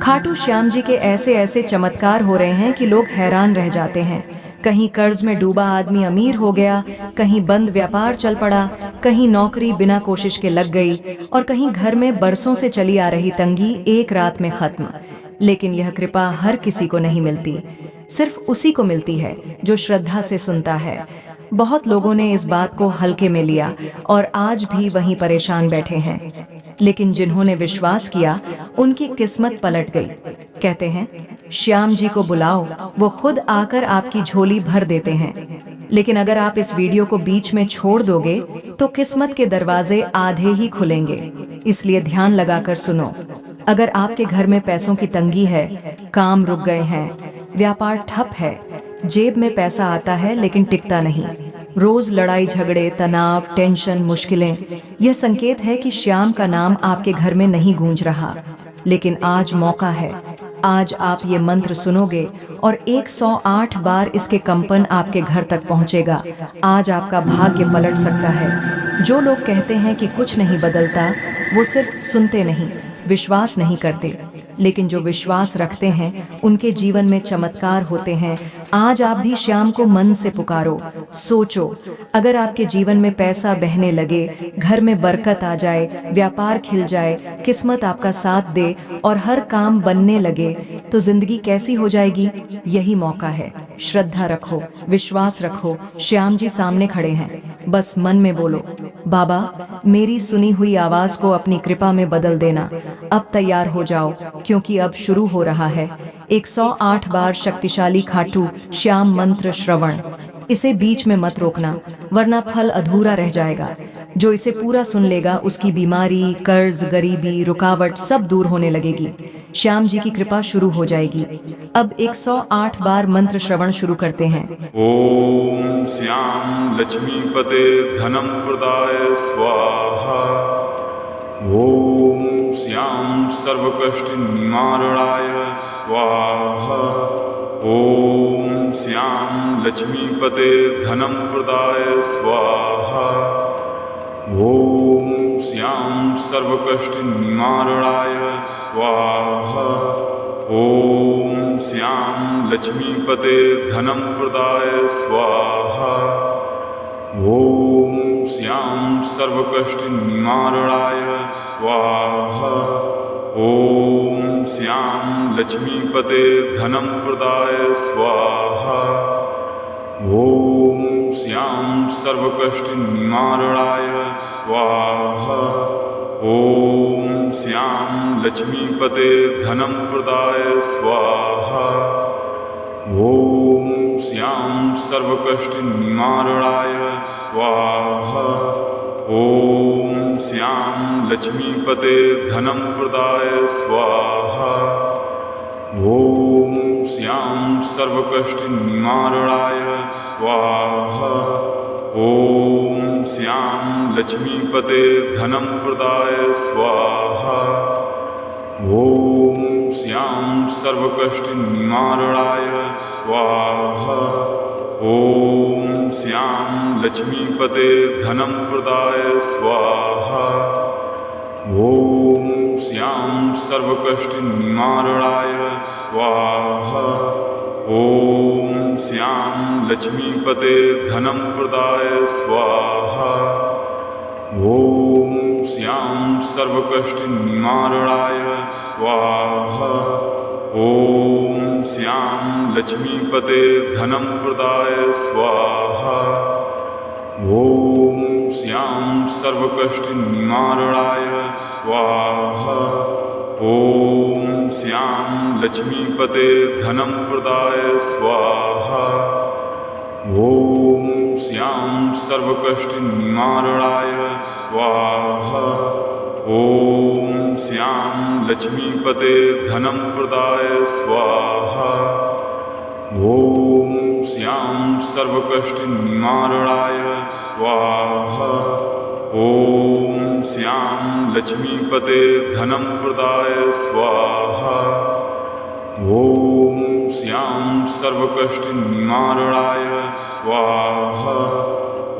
खाटू श्याम जी के ऐसे ऐसे चमत्कार हो रहे हैं कि लोग हैरान रह जाते हैं। कहीं कर्ज में डूबा आदमी अमीर हो गया, कहीं बंद व्यापार चल पड़ा, कहीं नौकरी बिना कोशिश के लग गई और कहीं घर में बरसों से चली आ रही तंगी एक रात में खत्म। लेकिन यह कृपा हर किसी को नहीं मिलती, सिर्फ उसी को मिलती है जो श्रद्धा से सुनता है। बहुत लोगों ने इस बात को हल्के में लिया और आज भी वहीं परेशान बैठे हैं, लेकिन जिन्होंने विश्वास किया उनकी किस्मत पलट गई। कहते हैं श्याम जी को बुलाओ, वो खुद आकर आपकी झोली भर देते हैं। लेकिन अगर आप इस वीडियो को बीच में छोड़ दोगे तो किस्मत के दरवाजे आधे ही खुलेंगे। इसलिए ध्यान लगाकर सुनो। अगर आपके घर में पैसों की तंगी है, काम रुक गए हैं, व्यापार ठप है, जेब में पैसा आता है लेकिन टिकता नहीं, रोज लड़ाई झगड़े, तनाव, टेंशन, मुश्किलें, यह संकेत है कि श्याम का नाम आपके घर में नहीं गूंज रहा। लेकिन आज मौका है। आज आप ये मंत्र सुनोगे और 108 बार इसके कंपन आपके घर तक पहुंचेगा। आज आपका भाग्य पलट सकता है। जो लोग कहते हैं कि कुछ नहीं बदलता, वो सिर्फ सुनते नहीं, विश्वास नहीं करते। लेकिन जो विश्वास रखते हैं उनके जीवन में चमत्कार होते हैं। आज आप भी श्याम को मन से पुकारो। सोचो, अगर आपके जीवन में पैसा बहने लगे, घर में बरकत आ जाए, व्यापार खिल जाए, किस्मत आपका साथ दे और हर काम बनने लगे, तो जिंदगी कैसी हो जाएगी? यही मौका है। श्रद्धा रखो, विश्वास रखो। श्याम जी सामने खड़े हैं। बस मन में बोलो, बाबा मेरी सुनी हुई आवाज को अपनी कृपा में बदल देना। अब तैयार हो जाओ, क्योंकि अब शुरू हो रहा है 108 बार शक्तिशाली खाटू श्याम मंत्र श्रवण। इसे बीच में मत रोकना, वरना फल अधूरा रह जाएगा। जो इसे पूरा सुन लेगा उसकी बीमारी, कर्ज, गरीबी, रुकावट सब दूर होने लगेगी। श्याम जी की कृपा शुरू हो जाएगी। अब 108 बार मंत्र श्रवण शुरू करते हैं। ओम श्याम लक्ष्मीपते धनम प्रदाय स्वाहा। ओम श्याम सर्वकष्ट निवारणाय स्वाहा। ओम श्याम लक्ष्मीपते धनम प्रदाय स्वाहा। ओम श्याम सर्वकष्ट निवारणाय स्वाहा। ओम श्याम लक्ष्मीपते धनम प्रदाय स्वाहा। ओम श्याम सर्वकष्ट निवारणाय स्वाहा। ओम श्याम लक्ष्मीपते धनम प्रदाय स्वाहा। ओम श्याम सर्वकष्ट निवारणाय स्वाहा। ओम श्याम लक्ष्मीपते धनम प्रदाय स्वाहा। ओम श्याम सर्वकष्ट निवारणाय स्वाहा। ओम श्याम लक्ष्मीपते धनम प्रदाय स्वाहा। ओम श्याम सर्वकष्ट निवारणाय स्वाहा। ओम श्याम लक्ष्मीपते धनम प्रदाय स्वाहा। ओम श्याम सर्वकष्ट निवारणाय स्वाहा। ओम श्याम लक्ष्मीपते धनम प्रदाय स्वाहा। ओम श्याम सर्वकष्ट निवारणाय स्वाहा। ओम श्याम लक्ष्मीपते धनम प्रदाय स्वाहा। ओम श्याम सर्वकष्ट निवारणाय स्वाहा। ओम श्याम लक्ष्मीपते धनम प्रदाय स्वाहा। ओम श्याम सर्वकष्ट निवारणाय स्वाहा। ओम श्याम लक्ष्मीपते धनम प्रदाय स्वाहा। ओम श्याम सर्वकष्ट निवारणाय स्वाहा। ओम श्याम लक्ष्मीपते धनम प्रदाय स्वाहा। ओम श्याम सर्वकष्ट निवारणाय स्वाहा। ओम श्याम लक्ष्मीपते धनम प्रदाय स्वाहा। ओम श्याम सर्वकष्ट निवारणाय स्वाहा।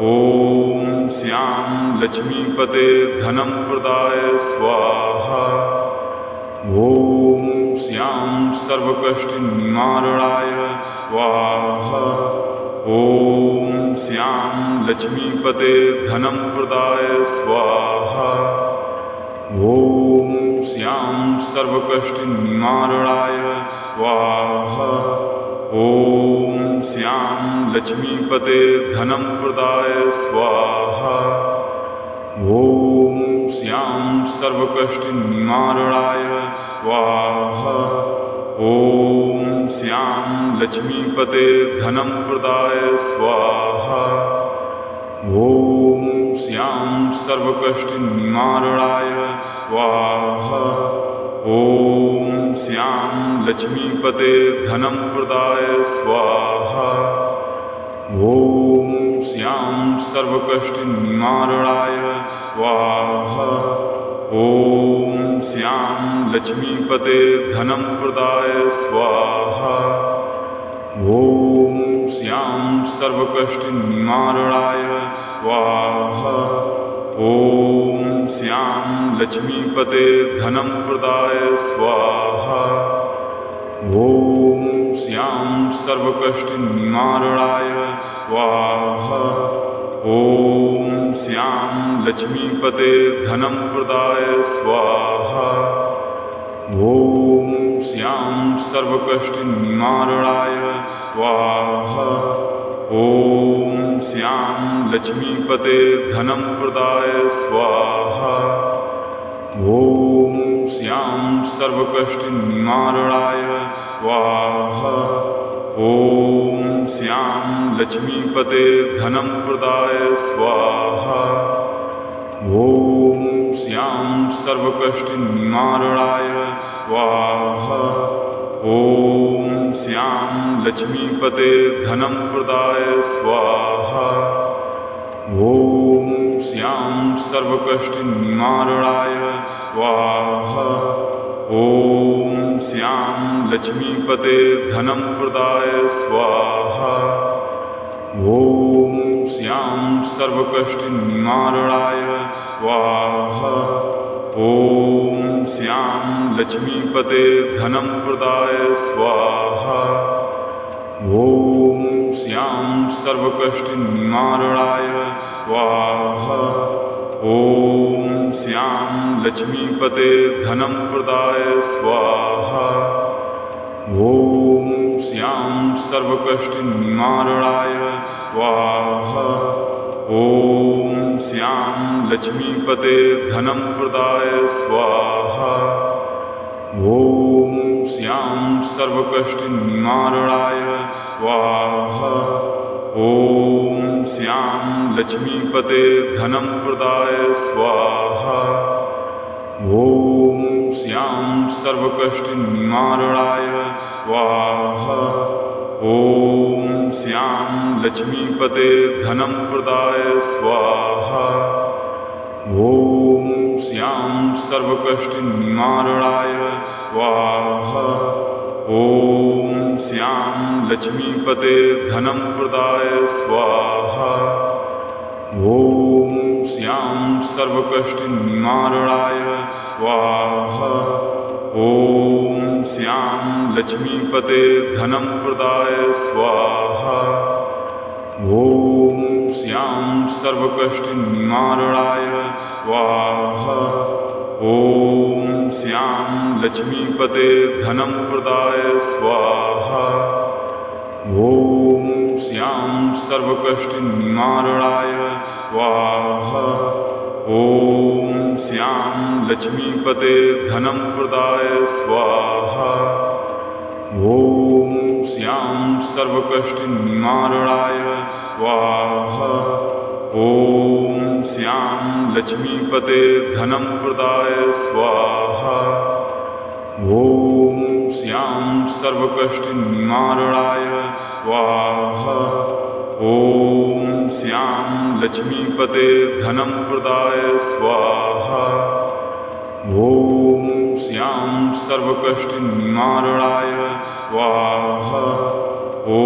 ओम श्याम लक्ष्मीपते धनम प्रदाय स्वाहा। ॐ श्यां सर्वकष्टनिवारणाय स्वाहा। ॐ श्यां लक्ष्मीपते धनं प्रदाय स्वाहा। ॐ श्यां सर्वकष्टनिवारणाय स्वाहा। ॐ श्यां लक्ष्मीपते धनं प्रदाय स्वाहा। ॐ श्यां सर्वकष्टनिवारणाय स्वाहा। ॐ श्यां लक्ष्मीपते धनं प्रदाय स्वाहा। ॐ श्यां सर्वकष्टनिवारणाय स्वाहा। ॐ श्यां लक्ष्मीपते धनं प्रदाय स्वाहा। ॐ श्यां सर्वकष्टनिवारणाय स्वाहा। ॐ श्यां लक्ष्मीपते धनं प्रदाय स्वाहा। ॐ श्यां सर्वकष्टनिवारणाय स्वाहा। ॐ श्यां लक्ष्मीपते धनं प्रदाय स्वाहा। ॐ श्यां सर्वकष्टनिवारणाय स्वाहा। ॐ श्यां लक्ष्मीपते धनं प्रदाय स्वाहा। ॐ श्यां सर्वकष्टनिवारणाय स्वाहा। ॐ श्यां लक्ष्मीपते धनं प्रदाय स्वाहा। ॐ श्यां सर्वकष्टनिवारणाय स्वाहा। ॐ श्यां लक्ष्मीपते धनं प्रदाय स्वाहा। ॐ श्यां सर्वकष्टनिवारणाय स्वाहा। ॐ श्यां लक्ष्मीपते धनं प्रदाय स्वाहा। ॐ श्यां सर्वकष्टनिवारणाय स्वाहा। ॐ श्यां लक्ष्मीपते धनं प्रदाय स्वाहा। ॐ श्यां सर्वकष्टनिवारणाय स्वाहा। ॐ श्यां लक्ष्मीपते धनं प्रदाय स्वाहा। ॐ श्यां सर्वकष्टनिवारणाय स्वाहा। ॐ श्यां लक्ष्मीपते धनं प्रदाय स्वाहा। ॐ श्यां सर्वकष्टनिवारणाय स्वाहा। ॐ श्यां लक्ष्मीपते धनं प्रदाय स्वाहा। ॐ श्यां सर्वकष्टनिवारणाय स्वाहा। ॐ श्यां लक्ष्मीपते धनं प्रदाय स्वाहा। ॐ श्यां सर्वकष्टनिवारणाय स्वाहा। ॐ श्यां लक्ष्मीपते धनं प्रदाय स्वाहा। ॐ श्यां सर्वकष्टनिवारणाय स्वाहा। ॐ श्यां लक्ष्मीपते धनं प्रदाय स्वाहा। ॐ श्यां सर्वकष्टनिवारणाय स्वाहा। ॐ श्यां लक्ष्मीपते धनं प्रदाय स्वाहा। ॐ श्यां सर्वकष्टनिवारणाय स्वाहा। ॐ श्यां लक्ष्मीपते धनं प्रदाय स्वाहा। ॐ श्यां सर्वकष्टनिवारणाय स्वाहा। ॐ श्यां लक्ष्मीपते धनं प्रदाय स्वाहा। ॐ श्यां सर्वकष्टनिवारणाय स्वाहा। ॐ श्यां लक्ष्मीपते धनं प्रदाय स्वाहा। ॐ श्यां सर्वकष्टनिवारणाय स्वाहा। ॐ श्यां लक्ष्मीपते धनं प्रदाय स्वाहा। ॐ श्यां सर्वकष्टनिवारणाय स्वाहा। ॐ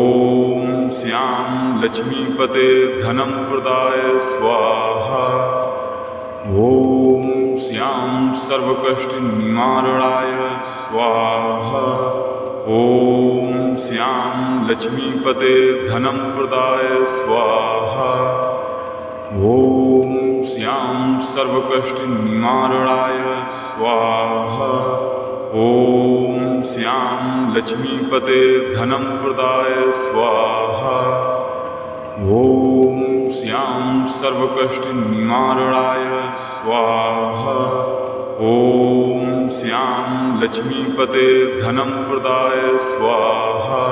श्यां लक्ष्मीपते धनं प्रदाय स्वाहा। ॐ श्यां श्याम सर्वकष्टनिवारणाय स्वाहा। ॐ श्याम लक्ष्मीपते धनं प्रदाय स्वाहा। ॐ श्याम सर्वकष्टनिवारणाय स्वाहा। ॐ श्याम लक्ष्मीपते धनं प्रदाय स्वाहा। ॐ श्याम सर्वकष्टनिवारणाय स्वाहा। ॐ श्याम लक्ष्मीपते धनं प्रदाय स्वाहा।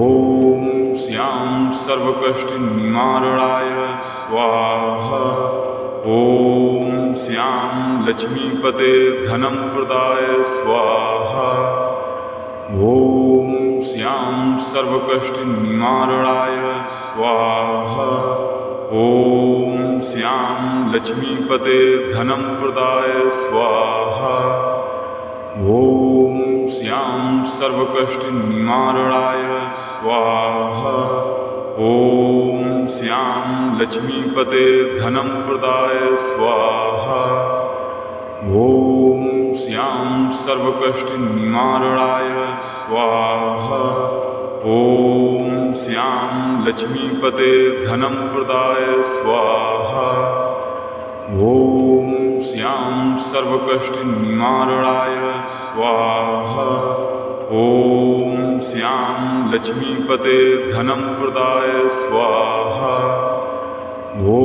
ॐ श्याम सर्वकष्टनिवारणाय स्वाहा। ॐ श्याम लक्ष्मीपते धनं प्रदाय स्वाहा। ॐ श्याम सर्वकष्टनिवारणाय स्वाहा। ॐ श्याम लक्ष्मीपते धनं प्रदाय स्वाहा। ॐ श्याम सर्वकष्टनिवारणाय स्वाहा। ॐ श्याम लक्ष्मीपते धनं प्रदाय स्वाहा। ॐ श्याम सर्वकष्टनिवारणाय स्वाहा। ॐ श्याम लक्ष्मीपते धनं प्रदाय स्वाहा। ॐ श्याम सर्वकष्टनिवारणाय स्वाहा। ॐ श्याम लक्ष्मीपते धनं प्रदाय स्वाहा। ॐ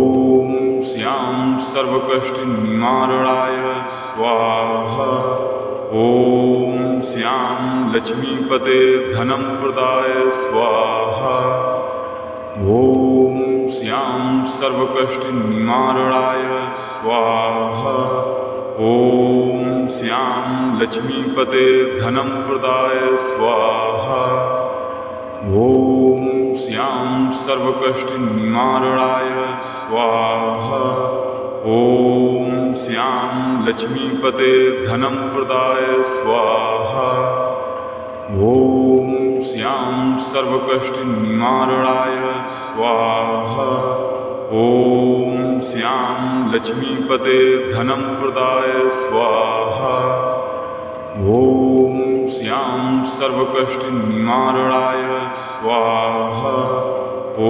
श्याम सर्वकष्टनिवारणाय स्वाहा। ॐ श्याम लक्ष्मीपते धनं प्रदाय स्वाहा। ॐ श्याम सर्वकष्टनिवारणाय स्वाहा। ॐ श्याम लक्ष्मीपते धनं प्रदाय स्वाहा। ॐ श्याम सर्वकष्टनिवारणाय स्वाहा। ॐ श्याम लक्ष्मीपते धनं प्रदाय स्वाहा। ॐ श्याम सर्वकष्टनिवारणाय स्वाहा। ॐ श्याम लक्ष्मीपते धनं प्रदाय स्वाहा। ॐ श्याम सर्वकष्टनिवारणाय स्वाहा। ॐ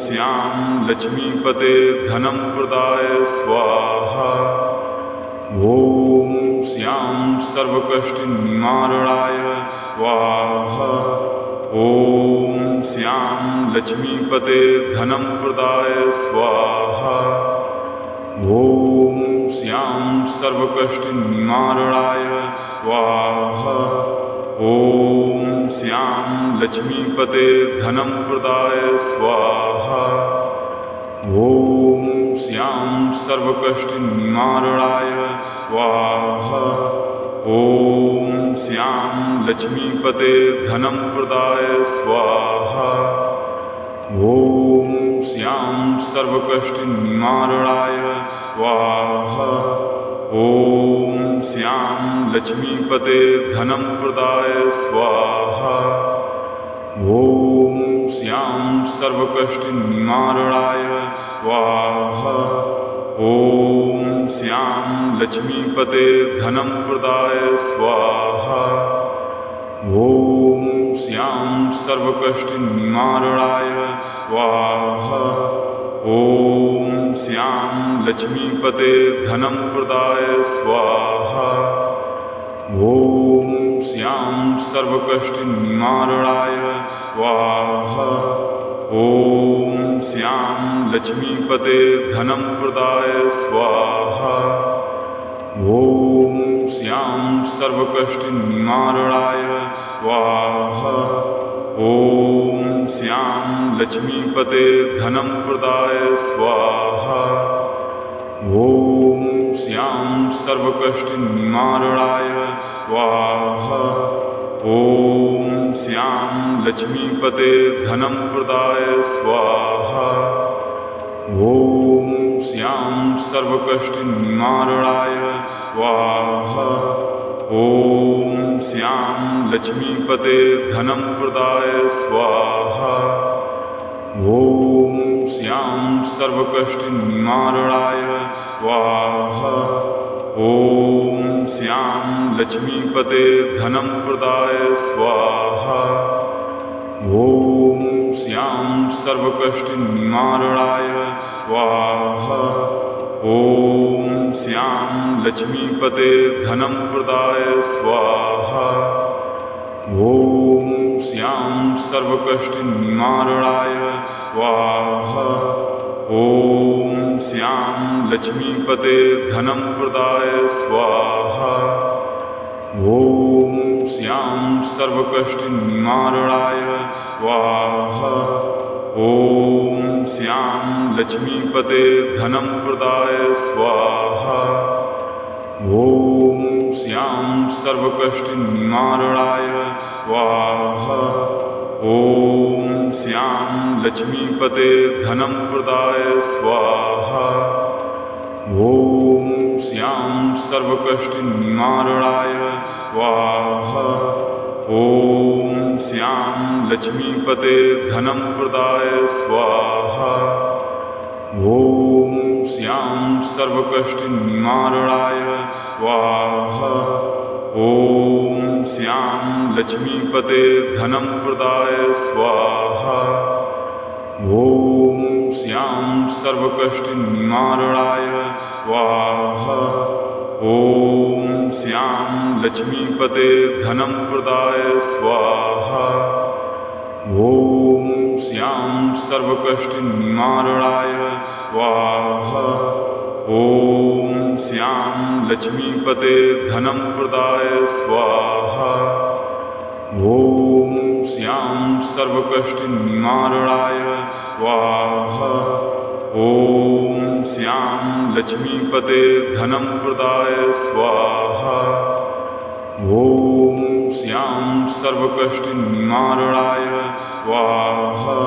श्याम लक्ष्मीपते धनं प्रदाय स्वाहा। ॐ श्याम सर्वकष्टनिवारणाय स्वाहा। ॐ श्याम लक्ष्मीपते धनं प्रदाय स्वाहा। ॐ श्याम सर्वकष्टनिवारणाय स्वाहा। ॐ श्याम लक्ष्मीपते धनं प्रदाय स्वाहा। ॐ श्याम सर्वकष्टनिवारणाय स्वाहा। ॐ श्याम लक्ष्मीपते धनं प्रदाय स्वाहा। ॐ श्याम सर्वकष्टनिवारणाय स्वाहा। ॐ श्याम लक्ष्मीपते धनं प्रदाय स्वाहा। ॐ श्याम सर्वकष्टनिवारणाय स्वाहा। ॐ श्याम लक्ष्मीपते धनं प्रदाय स्वाहा। ॐ श्याम सर्वकष्टनिवारणाय स्वाहा। ॐ श्याम लक्ष्मीपते धनं प्रदाय स्वाहा। ॐ श्याम सर्वकष्टनिवारणाय स्वाहा। ॐ श्याम लक्ष्मीपते धनं प्रदाय स्वाहा। ॐ श्याम सर्वकष्टनिवारणाय स्वाहा। ॐ श्याम लक्ष्मीपते धनं प्रदाय स्वाहा। ॐ श्याम सर्वकष्टनिवारणाय स्वाहा। ॐ श्याम लक्ष्मीपते धनं प्रदाय स्वाहा। ॐ श्याम सर्वकष्टनिवारणाय स्वाहा। ॐ श्याम लक्ष्मीपते धनं प्रदाय स्वाहा। ॐ श्याम सर्वकष्टनिवारणाय स्वाहा। श्याम लक्ष्मीपते धनं प्रदाय स्वाहा। ॐ श्याम सर्वकष्टनिवारणाय स्वाहा। ॐ श्याम लक्ष्मीपते धनं प्रदाय स्वाहा। ॐ श्याम सर्वकष्टनिवारणाय स्वाहा। ॐ श्याम लक्ष्मीपते धनं प्रदाय स्वाहा। ॐ श्याम सर्वकष्टनिवारणाय स्वाहा। ॐ श्याम लक्ष्मीपते धनं प्रदाय स्वाहा। ॐ श्याम सर्वकष्टनिवारणाय स्वाहा। ॐ श्याम लक्ष्मीपते धनं प्रदाय स्वाहा। ॐ श्याम सर्वकष्टनिवारणाय स्वाहा। ॐ श्याम लक्ष्मीपते धनं प्रदाय स्वाहा। ॐ श्याम सर्वकष्टनिवारणाय स्वाहा। ॐ श्याम लक्ष्मीपते धनं प्रदाय स्वाहा। ॐ श्याम सर्वकष्टनिवारणाय स्वाहा। ॐ श्याम लक्ष्मीपते धनं प्रदाय स्वाहा। ॐ श्याम सर्वकष्टनिवारणाय स्वाहा। ॐ श्याम लक्ष्मीपते धनं प्रदाय स्वाहा। ॐ श्याम सर्वकष्टनिवारणाय स्वाहा। ॐ श्याम लक्ष्मीपते धनं प्रदाय स्वाहा। ॐ श्याम सर्वकष्टनिवारणाय स्वाहा।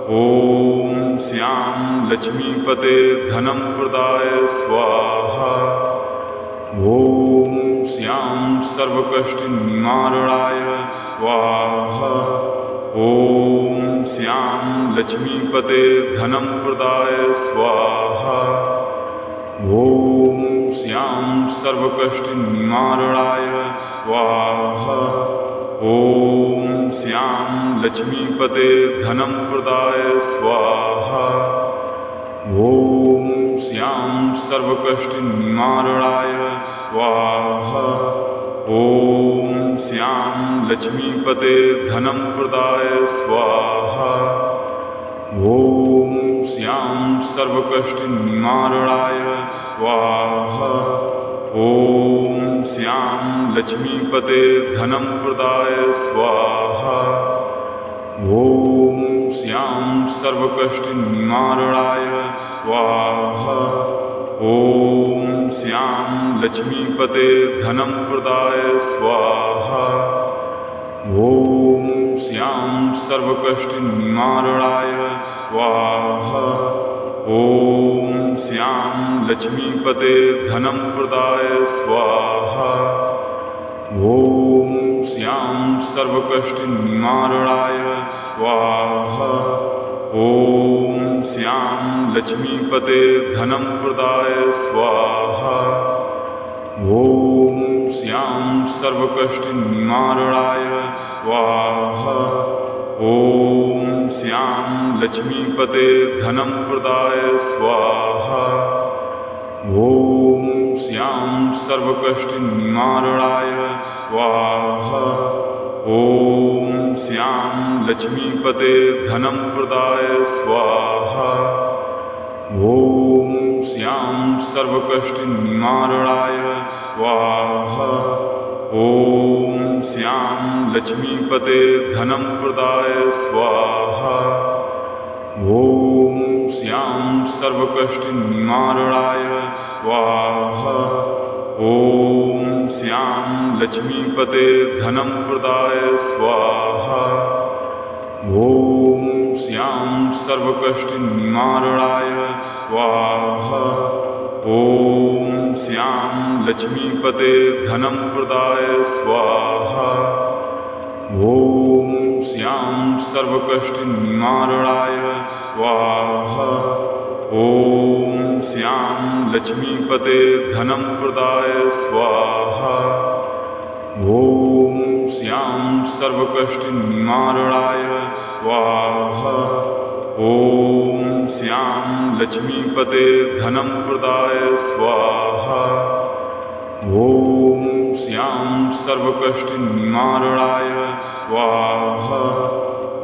ॐ श्याम लक्ष्मीपते धनं प्रदाय स्वाहा। ॐ श्याम सर्वकष्टनिवारणाय स्वाहा। ॐ श्याम लक्ष्मीपते धनं प्रदाय स्वाहा। ॐ श्याम सर्वकष्टनिवारणाय स्वाहा। ॐ श्याम लक्ष्मीपते धनं प्रदाय स्वाहा। ॐ श्याम सर्वकष्टनिवारणाय स्वाहा। ॐ श्याम लक्ष्मीपते धनं प्रदाय स्वाहा। ॐ श्याम सर्वकष्टनिवारणाय स्वाहा। ॐ श्याम लक्ष्मीपते धनं प्रदाय स्वाहा। ॐ श्याम सर्वकष्टनिवारणाय स्वाहा। ॐ श्याम लक्ष्मीपते धनं प्रदाय स्वाहा। ॐ श्याम सर्वकष्टनिवारणाय स्वाहा। ॐ श्याम लक्ष्मीपते धनं प्रदाय स्वाहा। ॐ श्याम सर्वकष्टनिवारणाय स्वाहा। ॐ श्याम लक्ष्मीपते धनं प्रदाय स्वाहा। ॐ श्याम सर्वकष्टनिवारणाय स्वाहा। ॐ श्याम लक्ष्मीपते धनं प्रदाय स्वाहा। ॐ श्याम सर्वकष्टनिवारणाय स्वाहा। ॐ श्याम लक्ष्मीपते धनं प्रदाय स्वाहा। ॐ श्याम सर्वकष्टनिवारणाय स्वाहा। ॐ श्याम लक्ष्मीपते धनं प्रदाय स्वाहा। ॐ श्याम सर्वकष्टनिवारणाय स्वाहा। ॐ श्याम लक्ष्मीपते धनं प्रदाय स्वाहा। ॐ श्याम सर्वकष्टनिवारणाय स्वाहा। ॐ श्याम लक्ष्मीपते धनं प्रदाय स्वाहा। ॐ श्याम सर्वकष्टनिवारणाय स्वाहा। ॐ श्यां लक्ष्मीपते धनं प्रदाय स्वाहा। ॐ श्यां सर्वकष्टनिवारणाय स्वाहा। ॐ श्यां लक्ष्मीपते धनं प्रदाय स्वाहा। ॐ श्यां सर्वकष्टनिवारणाय स्वाहा।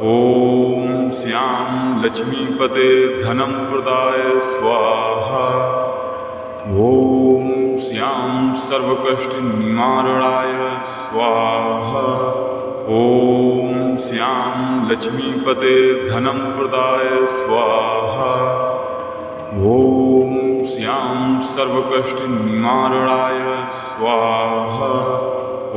ॐ श्यां लक्ष्मीपते धनं प्रदाय स्वाहा। ॐ श्यां सर्वकष्टनिवारणाय स्वाहा। ॐ श्यां लक्ष्मीपते धनं प्रदाय स्वाहा। ॐ श्यां सर्वकष्टनिवारणाय स्वाहा। ॐ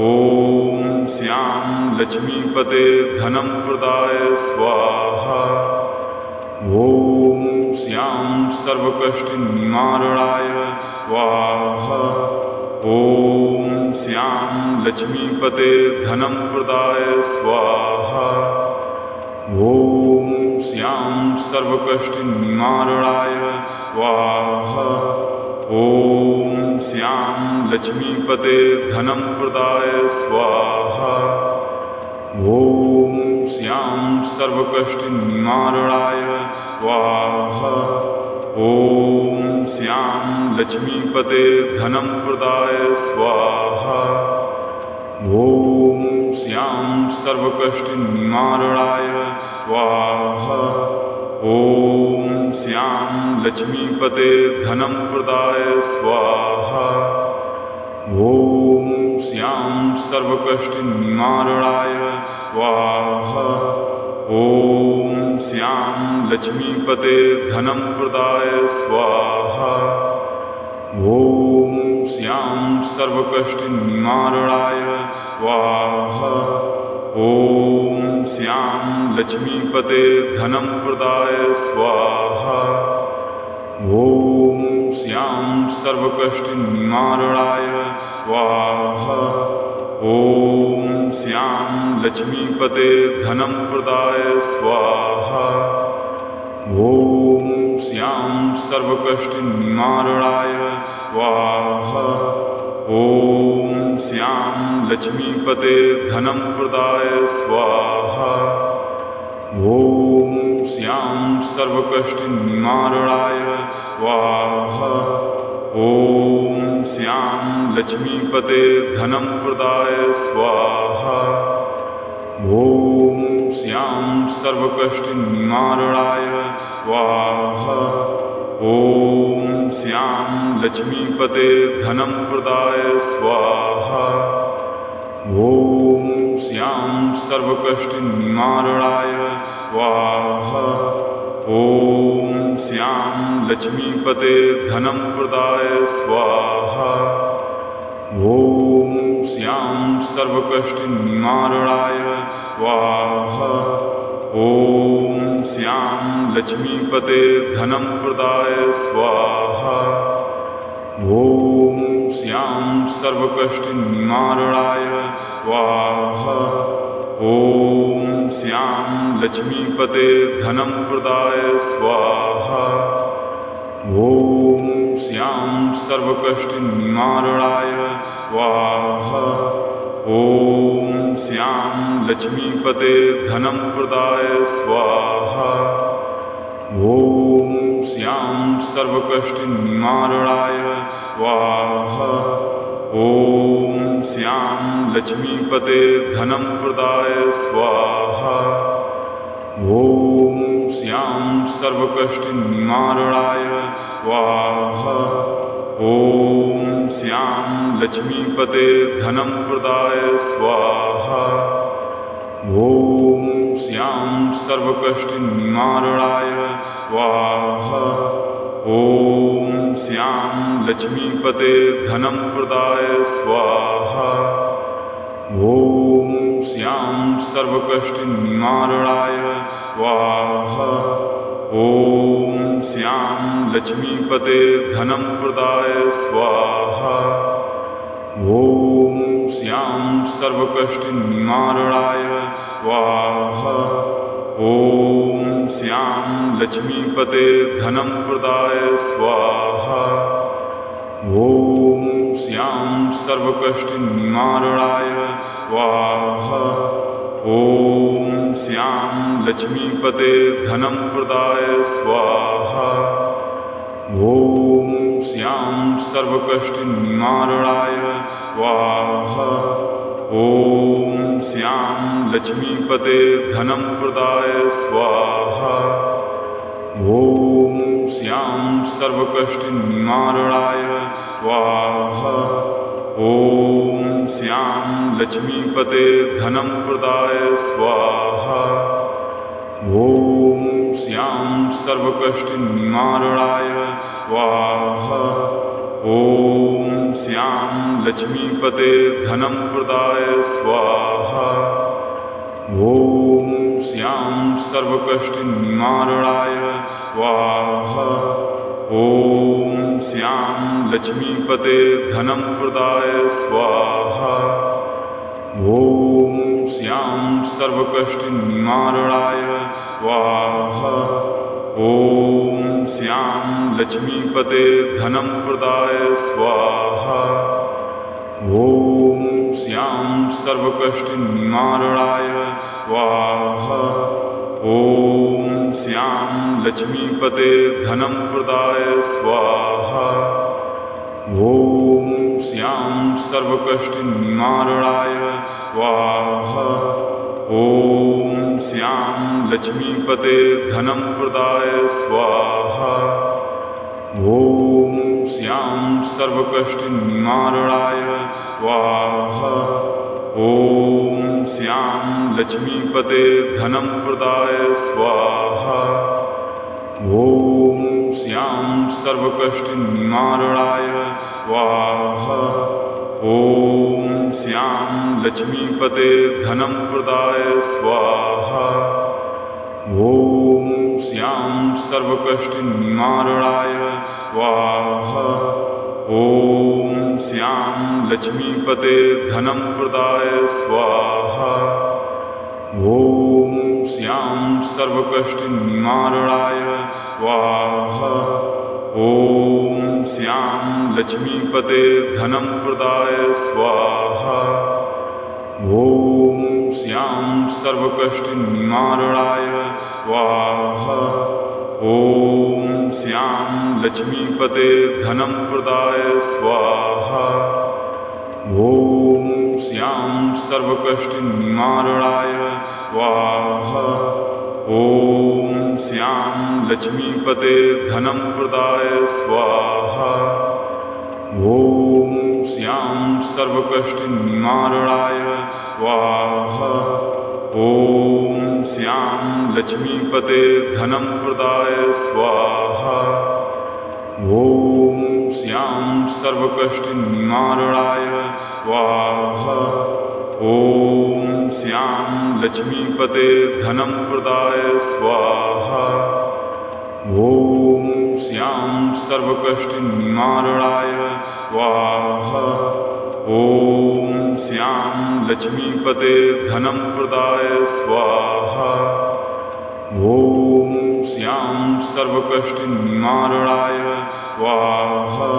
श्यां लक्ष्मीपते धनं प्रदाय स्वाहा। ॐ श्यां सर्वकष्टनिवारणाय स्वाहा। ॐ श्यां लक्ष्मीपते धनं प्रदाय स्वाहा। ॐ श्यां सर्वकष्टनिवारणाय स्वाहा। ॐ श्यां लक्ष्मीपते धनं प्रदाय स्वाहा। ॐ श्यां सर्वकष्टनिवारणाय स्वाहा। ॐ श्यां लक्ष्मीपते धनं प्रदाय स्वाहा। ॐ श्यां सर्वकष्टनिवारणाय स्वाहा। ॐ श्यां लक्ष्मीपते धनं प्रदाय स्वाहा। ॐ श्यां सर्वकष्टनिवारणाय स्वाहा। ॐ श्यां लक्ष्मीपते धनं प्रदाय स्वाहा। ॐ श्यां सर्वकष्टनिवारणाय स्वाहा। ॐ श्यां लक्ष्मीपते धनं प्रदाय स्वाहा। ॐ श्यां सर्वकष्टनिवारणाय स्वाहा। ॐ श्यां लक्ष्मीपते धनं प्रदाय स्वाहा। ॐ श्यां सर्वकष्टनिवारणाय स्वाहा। ॐ श्यां लक्ष्मीपते धनं प्रदाय स्वाहा। ॐ श्यां सर्वकष्टनिवारणाय स्वाहा। ॐ श्यां लक्ष्मीपते धनं प्रदाय स्वाहा। ॐ श्यां सर्वकष्टनिवारणाय स्वाहा। ॐ श्यां लक्ष्मीपते धनं प्रदाय स्वाहा। ॐ श्यां सर्वकष्टनिवारणाय स्वाहा। ॐ श्यां लक्ष्मीपते धनं प्रदाय स्वाहा। ॐ श्यां सर्वकष्टनिवारणाय स्वाहा। ॐ श्यां लक्ष्मीपते धनं प्रदाय स्वाहा। ॐ श्यां सर्वकष्टनिवारणाय स्वाहा। ॐ श्यां लक्ष्मीपते धनं प्रदाय स्वाहा। ॐ श्यां सर्वकष्टनिवारणाय स्वाहा। ॐ श्यां लक्ष्मीपते धनं प्रदाय स्वाहा। ॐ श्यां सर्वकष्टनिवारणाय स्वाहा। ॐ श्यां लक्ष्मीपते धनं प्रदाय स्वाहा। ॐ श्यां सर्वकष्टनिवारणाय स्वाहा। ॐ श्यां लक्ष्मीपते धनं प्रदाय स्वाहा। ॐ श्यां सर्वकष्टनिवारणाय स्वाहा। ॐ श्यां लक्ष्मीपते धनं प्रदाय स्वाहा। ॐ श्यां सर्वकष्टनिवारणाय स्वाहा। ॐ श्यां लक्ष्मीपते धनं प्रदाय स्वाहा। ॐ श्यां सर्वकष्टनिवारणाय स्वाहा। ॐ श्यां लक्ष्मीपते धनं प्रदाय स्वाहा ॐ श्यां सर्वकष्टनिवारणाय स्वाहा ॐ श्यां लक्ष्मीपते धनं प्रदाय स्वाहा ॐ श्यां सर्वकष्टनिवारणाय स्वाहा ॐ श्यां लक्ष्मीपते धनं प्रदाय स्वाहा ॐ श्यां सर्वकष्टनिवारणाय स्वाहा ॐ श्यां लक्ष्मीपते धनं प्रदाय स्वाहा ॐ श्यां सर्वकष्टनिवारणाय स्वाहा ॐ श्यां लक्ष्मीपते धनं प्रदाय स्वाहा ॐ श्यां सर्वकष्टनिवारणाय स्वाहा ॐ श्यां लक्ष्मीपते धनं प्रदाय स्वाहा ॐ श्यां सर्वकष्टनिवारणाय स्वाहा ॐ श्यां लक्ष्मीपते धनं प्रदाय स्वाहा ॐ श्यां सर्वकष्टनिवारणाय स्वाहा ॐ श्यां लक्ष्मीपते धनं प्रदाय स्वाहा ॐ श्यां सर्वकष्टनिवारणाय स्वाहा ॐ श्यां लक्ष्मीपते धनं प्रदाय स्वाहा ॐ श्यां सर्वकष्टनिवारणाय स्वाहा ॐ श्यां लक्ष्मीपते धनं प्रदाय स्वाहा ॐ श्यां सर्वकष्टनिवारणाय स्वाहा ॐ श्यां लक्ष्मीपते धनं प्रदाय स्वाहा ॐ श्यां सर्वकष्टनिवारणाय स्वाहा ॐ श्यां लक्ष्मीपते धनं प्रदाय स्वाहा ॐ श्यां सर्वकष्टनिवारणाय स्वाहा ॐ श्यां लक्ष्मीपते धनं प्रदाय स्वाहा ॐ श्यां सर्वकष्टनिवारणाय स्वाहा ॐ श्यां लक्ष्मीपते धनं प्रदाय स्वाहा ॐ श्यां सर्वकष्टनिवारणाय स्वाहा ॐ श्यां लक्ष्मीपते धनं प्रदाय स्वाहा ॐ श्यां सर्वकष्टनिवारणाय स्वाहा ॐ श्यां लक्ष्मीपते धनं प्रदाय स्वाहा ॐ श्यां सर्वकष्टनिवारणाय स्वाहा ॐ श्यां लक्ष्मीपते धनं प्रदाय स्वाहा ॐ श्यां सर्वकष्टनिवारणाय स्वाहा ॐ श्यां लक्ष्मीपते धनं प्रदाय स्वाहा ॐ श्यां सर्वकष्टनिवारणाय स्वाहा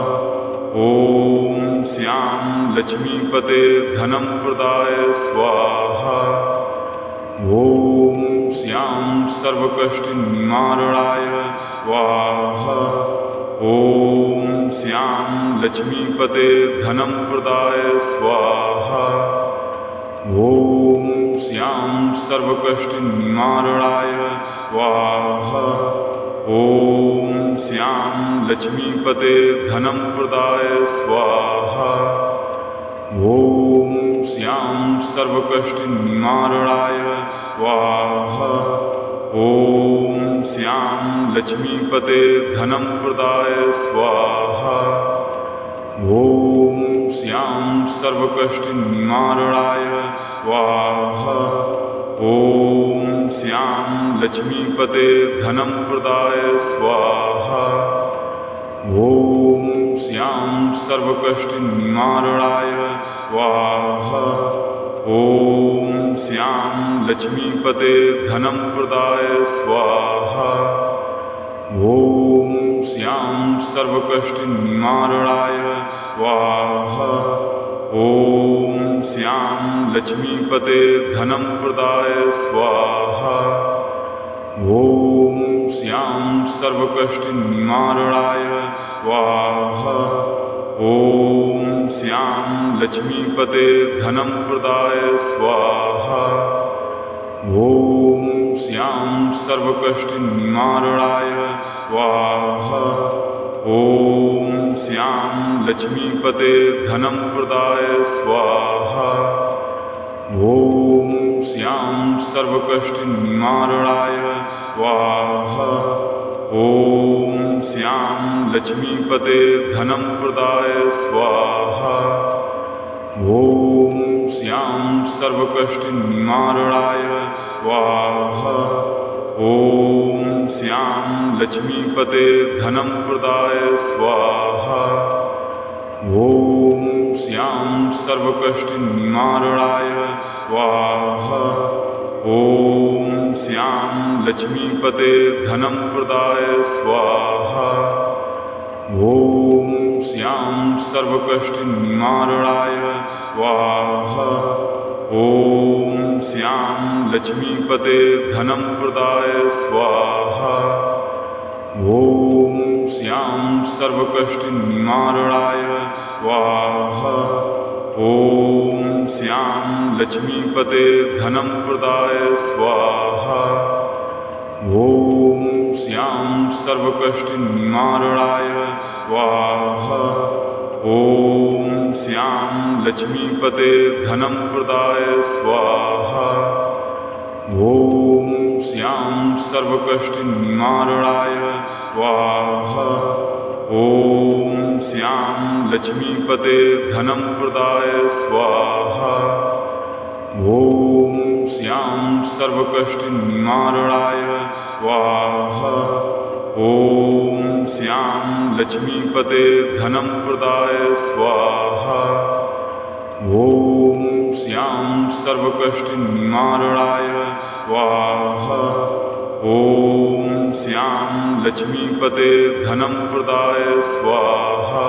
ॐ श्यां लक्ष्मीपते धनं प्रदाय स्वाहा ॐ श्यां सर्वकष्टनिवारणाय स्वाहा ॐ श्यां लक्ष्मीपते धनं प्रदाय स्वाहा ॐ श्यां सर्वकष्टनिवारणाय स्वाहा ॐ श्यां लक्ष्मीपते धनं प्रदाय स्वाहा ॐ श्यां सर्वकष्टनिवारणाय स्वाहा ॐ श्यां लक्ष्मीपते धनं प्रदाय स्वाहा ॐ श्यां सर्वकष्टनिवारणाय स्वाहा ॐ श्यां लक्ष्मीपते धनं प्रदाय स्वाहा ॐ श्यां सर्वकष्टनिवारणाय स्वाहा ॐ श्यां लक्ष्मीपते धनं प्रदाय स्वाहा ॐ श्यां सर्वकष्टनिवारणाय स्वाहा ॐ श्यां लक्ष्मीपते धनं प्रदाय स्वाहा ॐ श्यां सर्वकष्टनिवारणाय स्वाहा ॐ श्यां लक्ष्मीपते धनं प्रदाय स्वाहा ॐ श्यां सर्वकष्टनिवारणाय स्वाहा ॐ श्यां लक्ष्मीपते धनं प्रदाय स्वाहा ॐ श्यां सर्वकष्टनिवारणाय स्वाहा ॐ श्यां लक्ष्मीपते धनं प्रदाय स्वाहा ॐ श्यां सर्वकष्टनिवारणाय स्वाहा ॐ श्यां लक्ष्मीपते धनं प्रदाय स्वाहा ॐ श्यां सर्वकष्टनिवारणाय स्वाहा ॐ श्यां लक्ष्मीपते धनं प्रदाय स्वाहा ॐ श्यां सर्वकष्टनिवारणाय स्वाहा ॐ श्यां लक्ष्मीपते धनं प्रदाय स्वाहा ॐ श्यां सर्वकष्टनिवारणाय स्वाहा ॐ श्यां लक्ष्मीपते धनं प्रदाय स्वाहा ॐ श्यां सर्वकष्टनिवारणाय स्वाहा ॐ श्यां लक्ष्मीपते धनं प्रदाय स्वाहा ॐ श्यां सर्वकष्टनिवारणाय स्वाहा ॐ श्यां लक्ष्मीपते धनं प्रदाय स्वाहा ॐ श्यां सर्वकष्टनिवारणाय स्वाहा ॐ श्यां लक्ष्मीपते धनं प्रदाय स्वाहा ॐ श्यां सर्वकष्टनिवारणाय स्वाहा ॐ श्यां लक्ष्मीपते धनं प्रदाय स्वाहा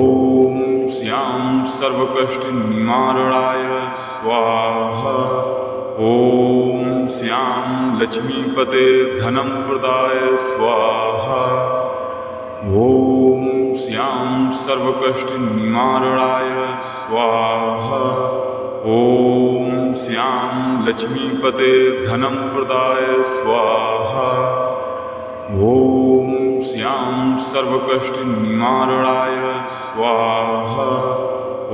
ॐ श्यां सर्वकष्टनिवारणाय स्वाहा ॐ श्यां लक्ष्मीपते धनं प्रदाय स्वाहा ॐ श्यां सर्वकष्टनिवारणाय स्वाहा ॐ श्यां लक्ष्मीपते धनं प्रदाय स्वाहा ॐ श्यां सर्वकष्टनिवारणाय स्वाहा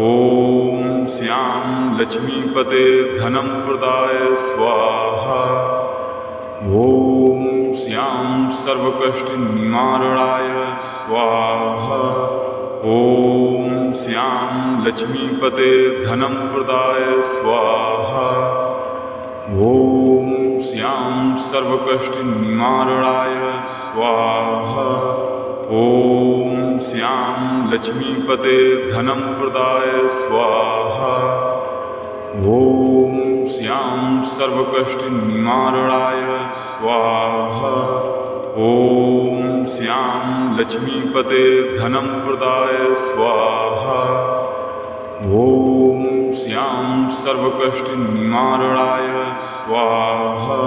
ॐ श्यां लक्ष्मीपते धनं प्रदाय स्वाहा ॐ श्यां सर्वकष्टनिवारणाय स्वाहा ॐ श्यां लक्ष्मीपते धनं प्रदाय स्वाहा ॐ श्यां सर्वकष्टनिवारणाय स्वाहा ॐ श्यां लक्ष्मीपते धनं प्रदाय स्वाहा ॐ श्यां सर्वकष्टनिवारणाय स्वाहा ॐ श्यां लक्ष्मीपते धनं प्रदाय स्वाहा ॐ श्यां सर्वकष्टनिवारणाय स्वाहा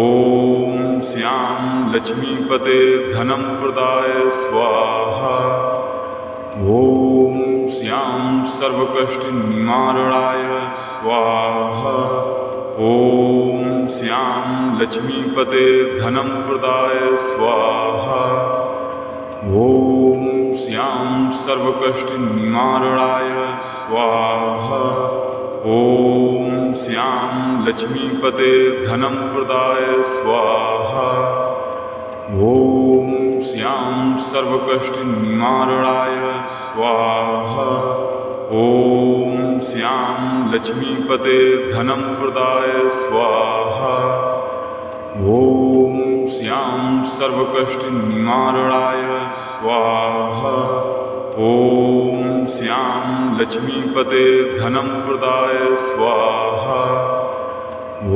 ॐ श्यां लक्ष्मीपते धनं प्रदाय स्वाहा ॐ श्यां सर्वकष्टनिवारणाय स्वाहा ॐ श्यां लक्ष्मीपते धनं प्रदाय स्वाहा ॐ श्यां सर्वकष्टनिवारणाय स्वाहा ॐ श्यां लक्ष्मीपते धनं प्रदाय स्वाहा ॐ श्यां सर्वकष्टनिवारणाय स्वाहा ॐ श्यां लक्ष्मीपते धनं प्रदाय स्वाहा ॐ श्यां सर्वकष्टनिवारणाय स्वाहा ॐ श्याम लक्ष्मीपते धनं प्रदाय स्वाहा।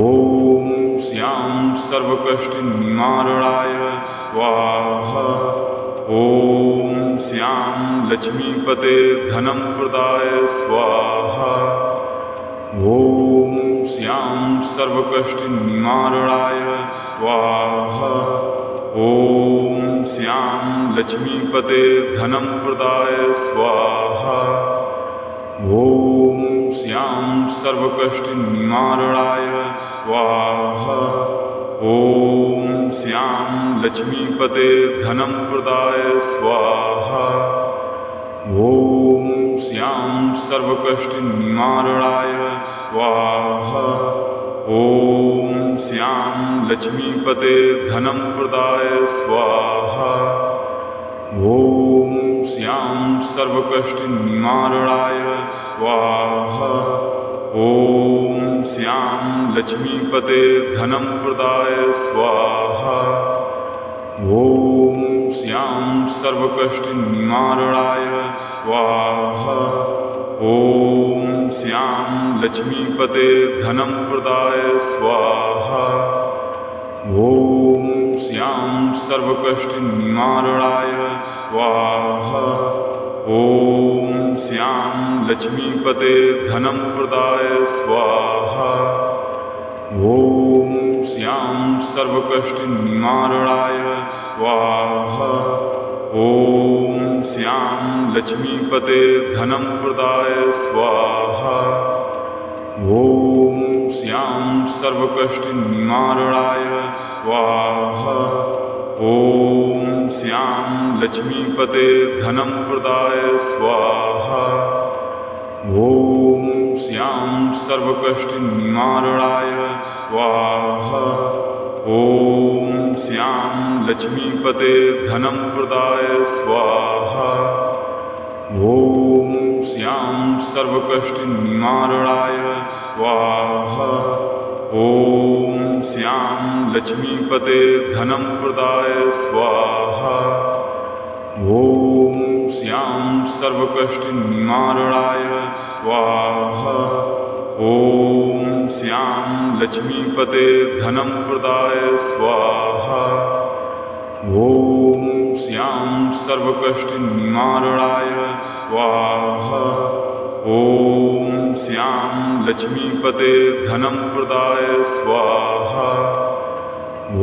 ॐ श्याम सर्वकष्टनिवारणाय स्वाहा। ॐ श्याम लक्ष्मीपते धनं प्रदाय स्वाहा। ॐ श्याम सर्वकष्टनिवारणाय स्वाहा। ॐ श्याम लक्ष्मीपते धनं प्रदाय स्वाहा। ॐ श्याम सर्वकष्टनिवारणाय स्वाहा। ॐ श्याम लक्ष्मीपते धनं प्रदाय स्वाहा। ॐ श्याम सर्वकष्टनिवारणाय स्वाहा। ॐ श्याम लक्ष्मीपते धनं प्रदाय स्वाहा। ॐ श्याम सर्वकष्टनिवारणाय स्वाहा। ॐ श्याम लक्ष्मीपते धनं प्रदाय स्वाहा। ॐ श्याम सर्वकष्टनिवारणाय स्वाहा। ॐ श्याम लक्ष्मीपते धनं प्रदाय स्वाहा। ॐ श्याम सर्वकष्टनिवारणाय स्वाहा। ॐ श्याम लक्ष्मीपते धनं प्रदाय स्वाहा। ॐ श्याम सर्वकष्टनिवारणाय स्वाहा। ॐ श्याम लक्ष्मीपते धनं प्रदाय स्वाहा। ॐ श्याम सर्वकष्टनिवारणाय स्वाहा। ॐ श्याम लक्ष्मीपते धनं प्रदाय स्वाहा। ॐ श्याम सर्वकष्टनिवारणाय स्वाहा। ॐ श्याम लक्ष्मीपते धनं प्रदाय स्वाहा। ॐ श्याम सर्वकष्टनिवारणाय स्वाहा। ॐ श्याम लक्ष्मीपते धनं प्रदाय स्वाहा। ॐ श्याम सर्वकष्टनिवारणाय स्वाहा। ॐ श्याम लक्ष्मीपते धनं प्रदाय स्वाहा। ॐ श्याम सर्वकष्टनिवारणाय स्वाहा। ॐ श्याम लक्ष्मीपते धनं प्रदाय स्वाहा।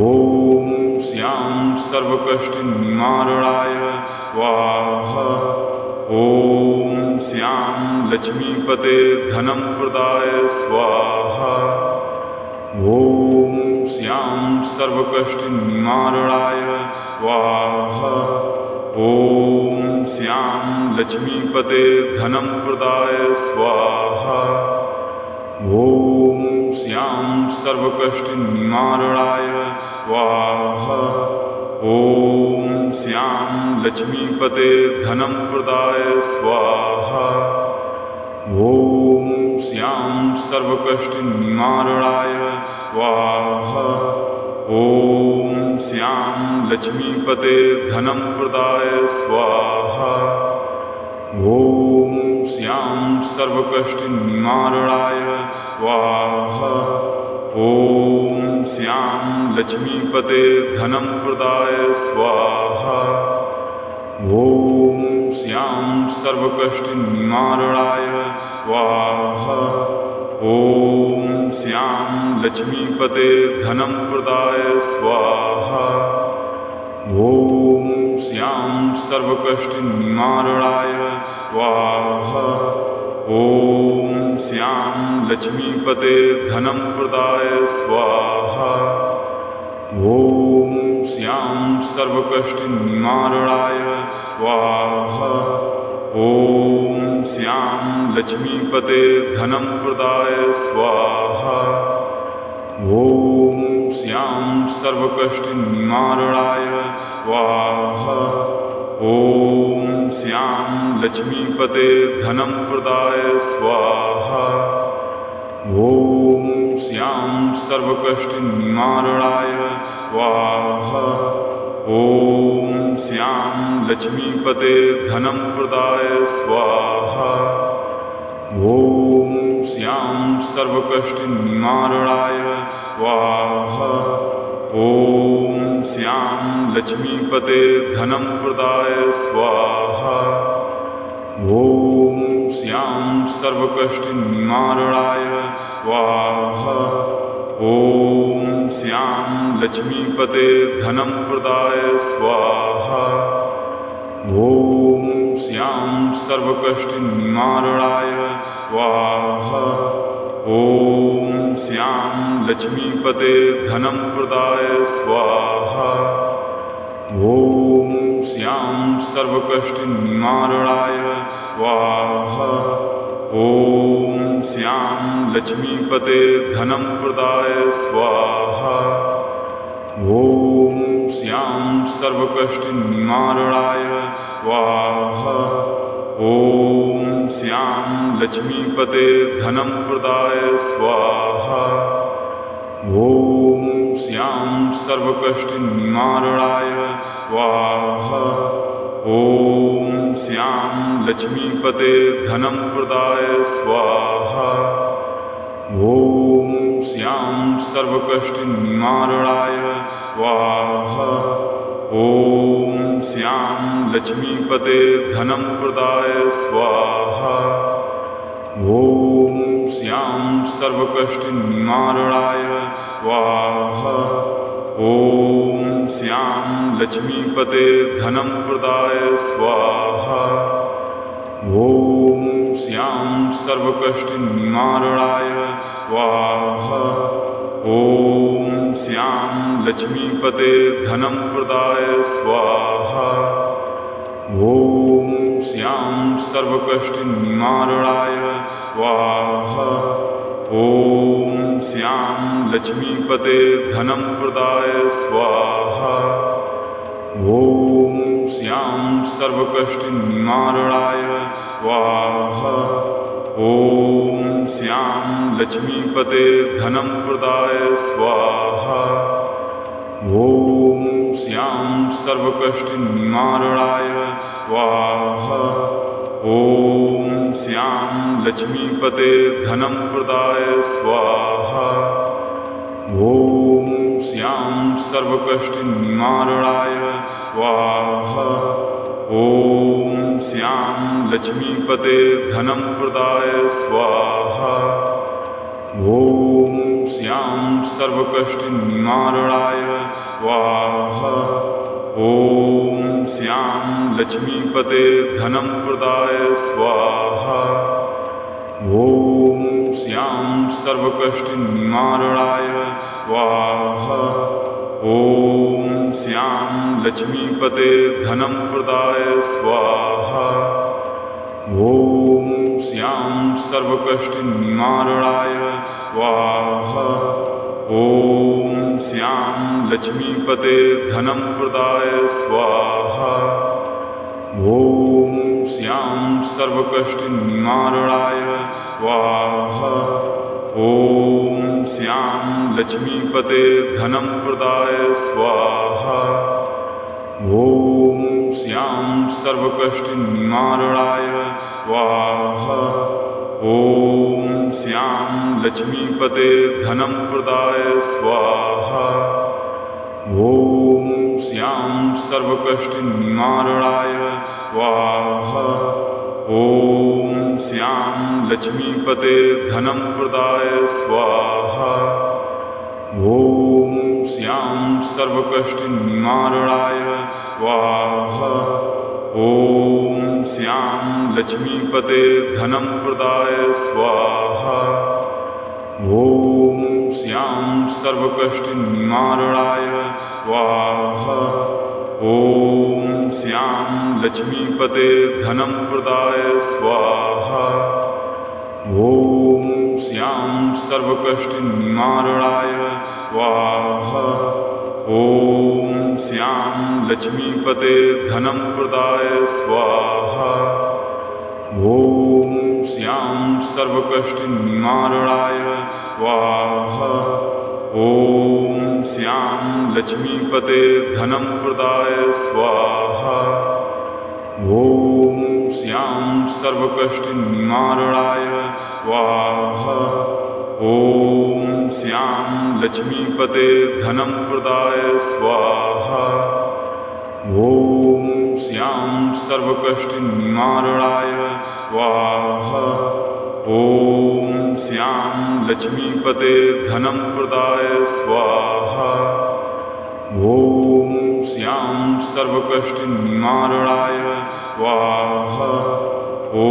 ॐ श्याम सर्वकष्टनिवारणाय स्वाहा। ॐ श्याम लक्ष्मीपते धनं प्रदाय स्वाहा। ॐ श्याम सर्वकष्टनिवारणाय स्वाहा। ॐ श्याम लक्ष्मीपते धनं प्रदाय स्वाहा। ॐ श्याम सर्वकष्टनिवारणाय स्वाहा। ॐ श्याम लक्ष्मीपते धनं प्रदाय स्वाहा। ॐ श्याम सर्वकष्टनिवारणाय स्वाहा। ॐ श्याम लक्ष्मीपते धनं प्रदाय स्वाहा। ॐ श्याम सर्वकष्टनिवारणाय स्वाहा। ॐ श्याम लक्ष्मीपते धनं प्रदाय स्वाहा। ॐ श्याम सर्वकष्टनिवारणाय स्वाहा। ॐ श्याम लक्ष्मीपते धनं प्रदाय स्वाहा। ॐ श्याम सर्वकष्टनिवारणाय स्वाहा। ॐ श्याम लक्ष्मीपते धनं प्रदाय स्वाहा। ॐ श्याम सर्वकष्टनिवारणाय स्वाहा। ॐ श्याम लक्ष्मीपते धनं प्रदाय स्वाहा। ॐ श्याम सर्वकष्टनिवारणाय स्वाहा। ॐ श्याम लक्ष्मीपते धनं प्रदाय स्वाहा। ॐ श्याम सर्वकष्टनिवारणाय स्वाहा। ॐ श्यां लक्ष्मीपते धनं प्रदाय स्वाहा। ॐ श्यां सर्वकष्टनिवारणाय स्वाहा। ॐ श्यां लक्ष्मीपते धनं प्रदाय स्वाहा। ॐ श्यां सर्वकष्टनिवारणाय स्वाहा। ॐ श्यां लक्ष्मीपते धनं प्रदाय स्वाहा। ॐ श्यां सर्वकष्टनिवारणाय स्वाहा। ॐ श्यां लक्ष्मीपते धनं प्रदाय स्वाहा। ॐ श्यां सर्वकष्टनिवारणाय स्वाहा। ॐ श्यां लक्ष्मीपते धनं प्रदाय स्वाहा। ॐ श्यां सर्वकष्टनिवारणाय स्वाहा। ॐ श्यां लक्ष्मीपते धनं प्रदाय स्वाहा। ॐ श्यां सर्वकष्टनिवारणाय स्वाहा। ॐ श्यां लक्ष्मीपते धनं प्रदाय स्वाहा। ॐ श्यां सर्वकष्टनिवारणाय स्वाहा। ॐ श्यां लक्ष्मीपते धनं प्रदाय स्वाहा। ॐ श्यां सर्वकष्टनिवारणाय स्वाहा। ॐ श्यां लक्ष्मीपते धनं प्रदाय स्वाहा। ॐ श्यां सर्वकष्टनिवारणाय स्वाहा। ॐ श्यां लक्ष्मीपते धनं प्रदाय स्वाहा। ॐ श्यां सर्वकष्टनिवारणाय स्वाहा। ॐ श्यां लक्ष्मीपते धनं प्रदाय स्वाहा। ॐ श्यां सर्वकष्टनिवारणाय स्वाहा। ॐ श्यां लक्ष्मीपते धनं प्रदाय स्वाहा। ॐ श्यां सर्वकष्टनिवारणाय स्वाहा। ॐ श्यां लक्ष्मीपते धनं प्रदाय स्वाहा। ॐ श्यां सर्वकष्टनिवारणाय स्वाहा। ॐ श्यां लक्ष्मीपते धनं प्रदाय स्वाहा। ॐ श्यां सर्वकष्टनिवारणाय स्वाहा। ॐ श्यां लक्ष्मीपते धनं प्रदाय स्वाहा। ॐ श्यां सर्वकष्टनिवारणाय स्वाहा। ॐ श्यां लक्ष्मीपते धनं प्रदाय स्वाहा। ॐ श्यां सर्वकष्टनिवारणाय स्वाहा। ॐ श्यां लक्ष्मीपते धनं प्रदाय स्वाहा। ॐ श्यां सर्वकष्टनिवारणाय स्वाहा। ॐ श्यां लक्ष्मीपते धनं प्रदाय स्वाहा। ॐ श्यां सर्वकष्टनिवारणाय स्वाहा। ॐ श्यां लक्ष्मीपते धनं प्रदाय स्वाहा। ॐ श्यां सर्वकष्टनिवारणाय स्वाहा। ॐ श्यां लक्ष्मीपते धनं प्रदाय स्वाहा। ॐ श्यां सर्वकष्टनिवारणाय स्वाहा। ॐ श्यां लक्ष्मीपते धनं प्रदाय स्वाहा। ॐ श्यां सर्वकष्टनिवारणाय स्वाहा। ॐ श्यां लक्ष्मीपते धनं प्रदाय स्वाहा। ॐ श्यां सर्वकष्टनिवारणाय स्वाहा। ॐ श्यां लक्ष्मीपते धनं प्रदाय स्वाहा। ॐ श्यां सर्वकष्टनिवारणाय स्वाहा। ॐ श्यां लक्ष्मीपते धनं प्रदाय स्वाहा। ॐ श्यां सर्वकष्टनिवारणाय स्वाहा। ॐ श्यां लक्ष्मीपते धनं प्रदाय स्वाहा। ॐ श्यां सर्वकष्टनिवारणाय स्वाहा। ॐ श्यां लक्ष्मीपते धनं प्रदाय स्वाहा। ॐ श्यां सर्वकष्टनिवारणाय स्वाहा। ॐ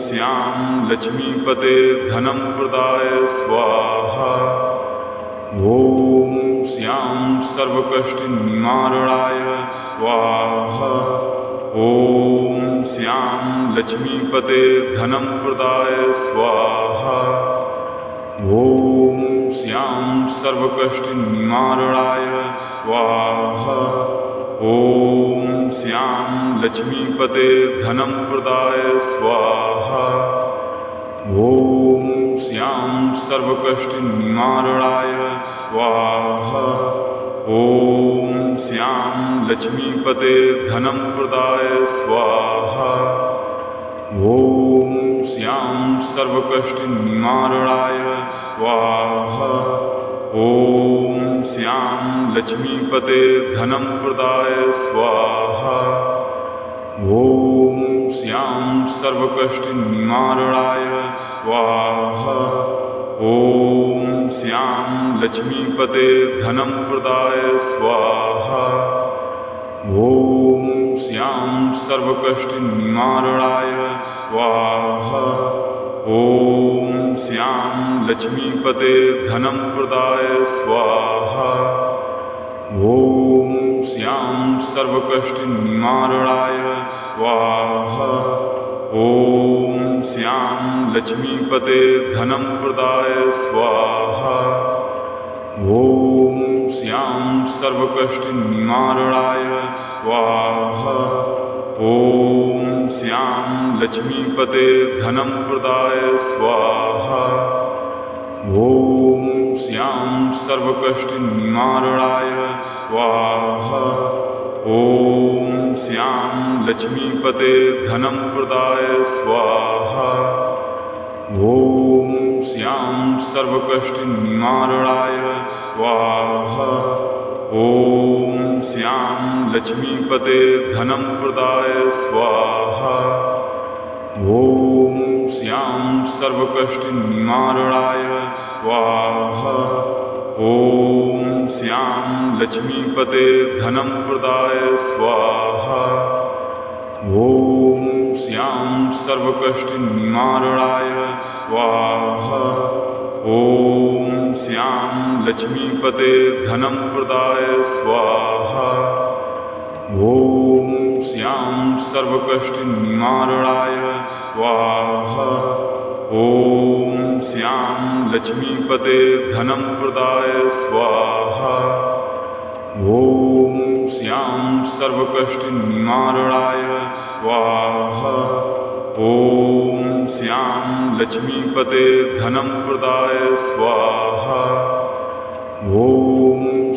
श्यां लक्ष्मीपते धनं प्रदाय स्वाहा। ॐ श्यां सर्वकष्टनिवारणाय स्वाहा। ॐ श्यां लक्ष्मीपते धनं प्रदाय स्वाहा। ॐ श्यां सर्वकष्टनिवारणाय स्वाहा। ॐ श्यां लक्ष्मीपते धनं प्रदाय स्वाहा। ॐ श्यां सर्वकष्टनिवारणाय स्वाहा। ॐ श्यां लक्ष्मीपते धनं प्रदाय स्वाहा। ॐ श्यां सर्वकष्टनिवारणाय स्वाहा। ॐ श्यां लक्ष्मीपते धनं प्रदाय स्वाहा। ॐ श्यां सर्वकष्टनिवारणाय स्वाहा। ॐ श्यां लक्ष्मीपते धनं प्रदाय स्वाहा। ॐ श्यां सर्वकष्टनिवारणाय स्वाहा। ॐ श्यां लक्ष्मीपते धनं प्रदाय स्वाहा। ॐ श्यां सर्वकष्टनिवारणाय स्वाहा। ॐ श्यां लक्ष्मीपते धनं प्रदाय स्वाहा। ॐ श्यां सर्वकष्टनिवारणाय स्वाहा। ॐ श्यां लक्ष्मीपते धनं प्रदाय स्वाहा। ॐ श्यां सर्वकष्टनिवारणाय स्वाहा। ॐ श्यां लक्ष्मीपते धनं प्रदाय स्वाहा। ॐ श्यां सर्वकष्टनिवारणाय स्वाहा। ॐ श्यां लक्ष्मीपते धनं प्रदाय स्वाहा। ॐ श्यां सर्वकष्टनिवारणाय स्वाहा। ॐ श्यां लक्ष्मीपते धनं प्रदाय स्वाहा। ॐ श्यां सर्वकष्टनिवारणाय स्वाहा। ॐ श्यां लक्ष्मीपते धनं प्रदाय स्वाहा। ॐ श्यां सर्वकष्टनिवारणाय स्वाहा। ॐ श्यां लक्ष्मीपते धनं प्रदाय स्वाहा। ॐ श्यां सर्वकष्टनिवारणाय स्वाहा। ॐ श्यां लक्ष्मीपते धनं प्रदाय स्वाहा। ॐ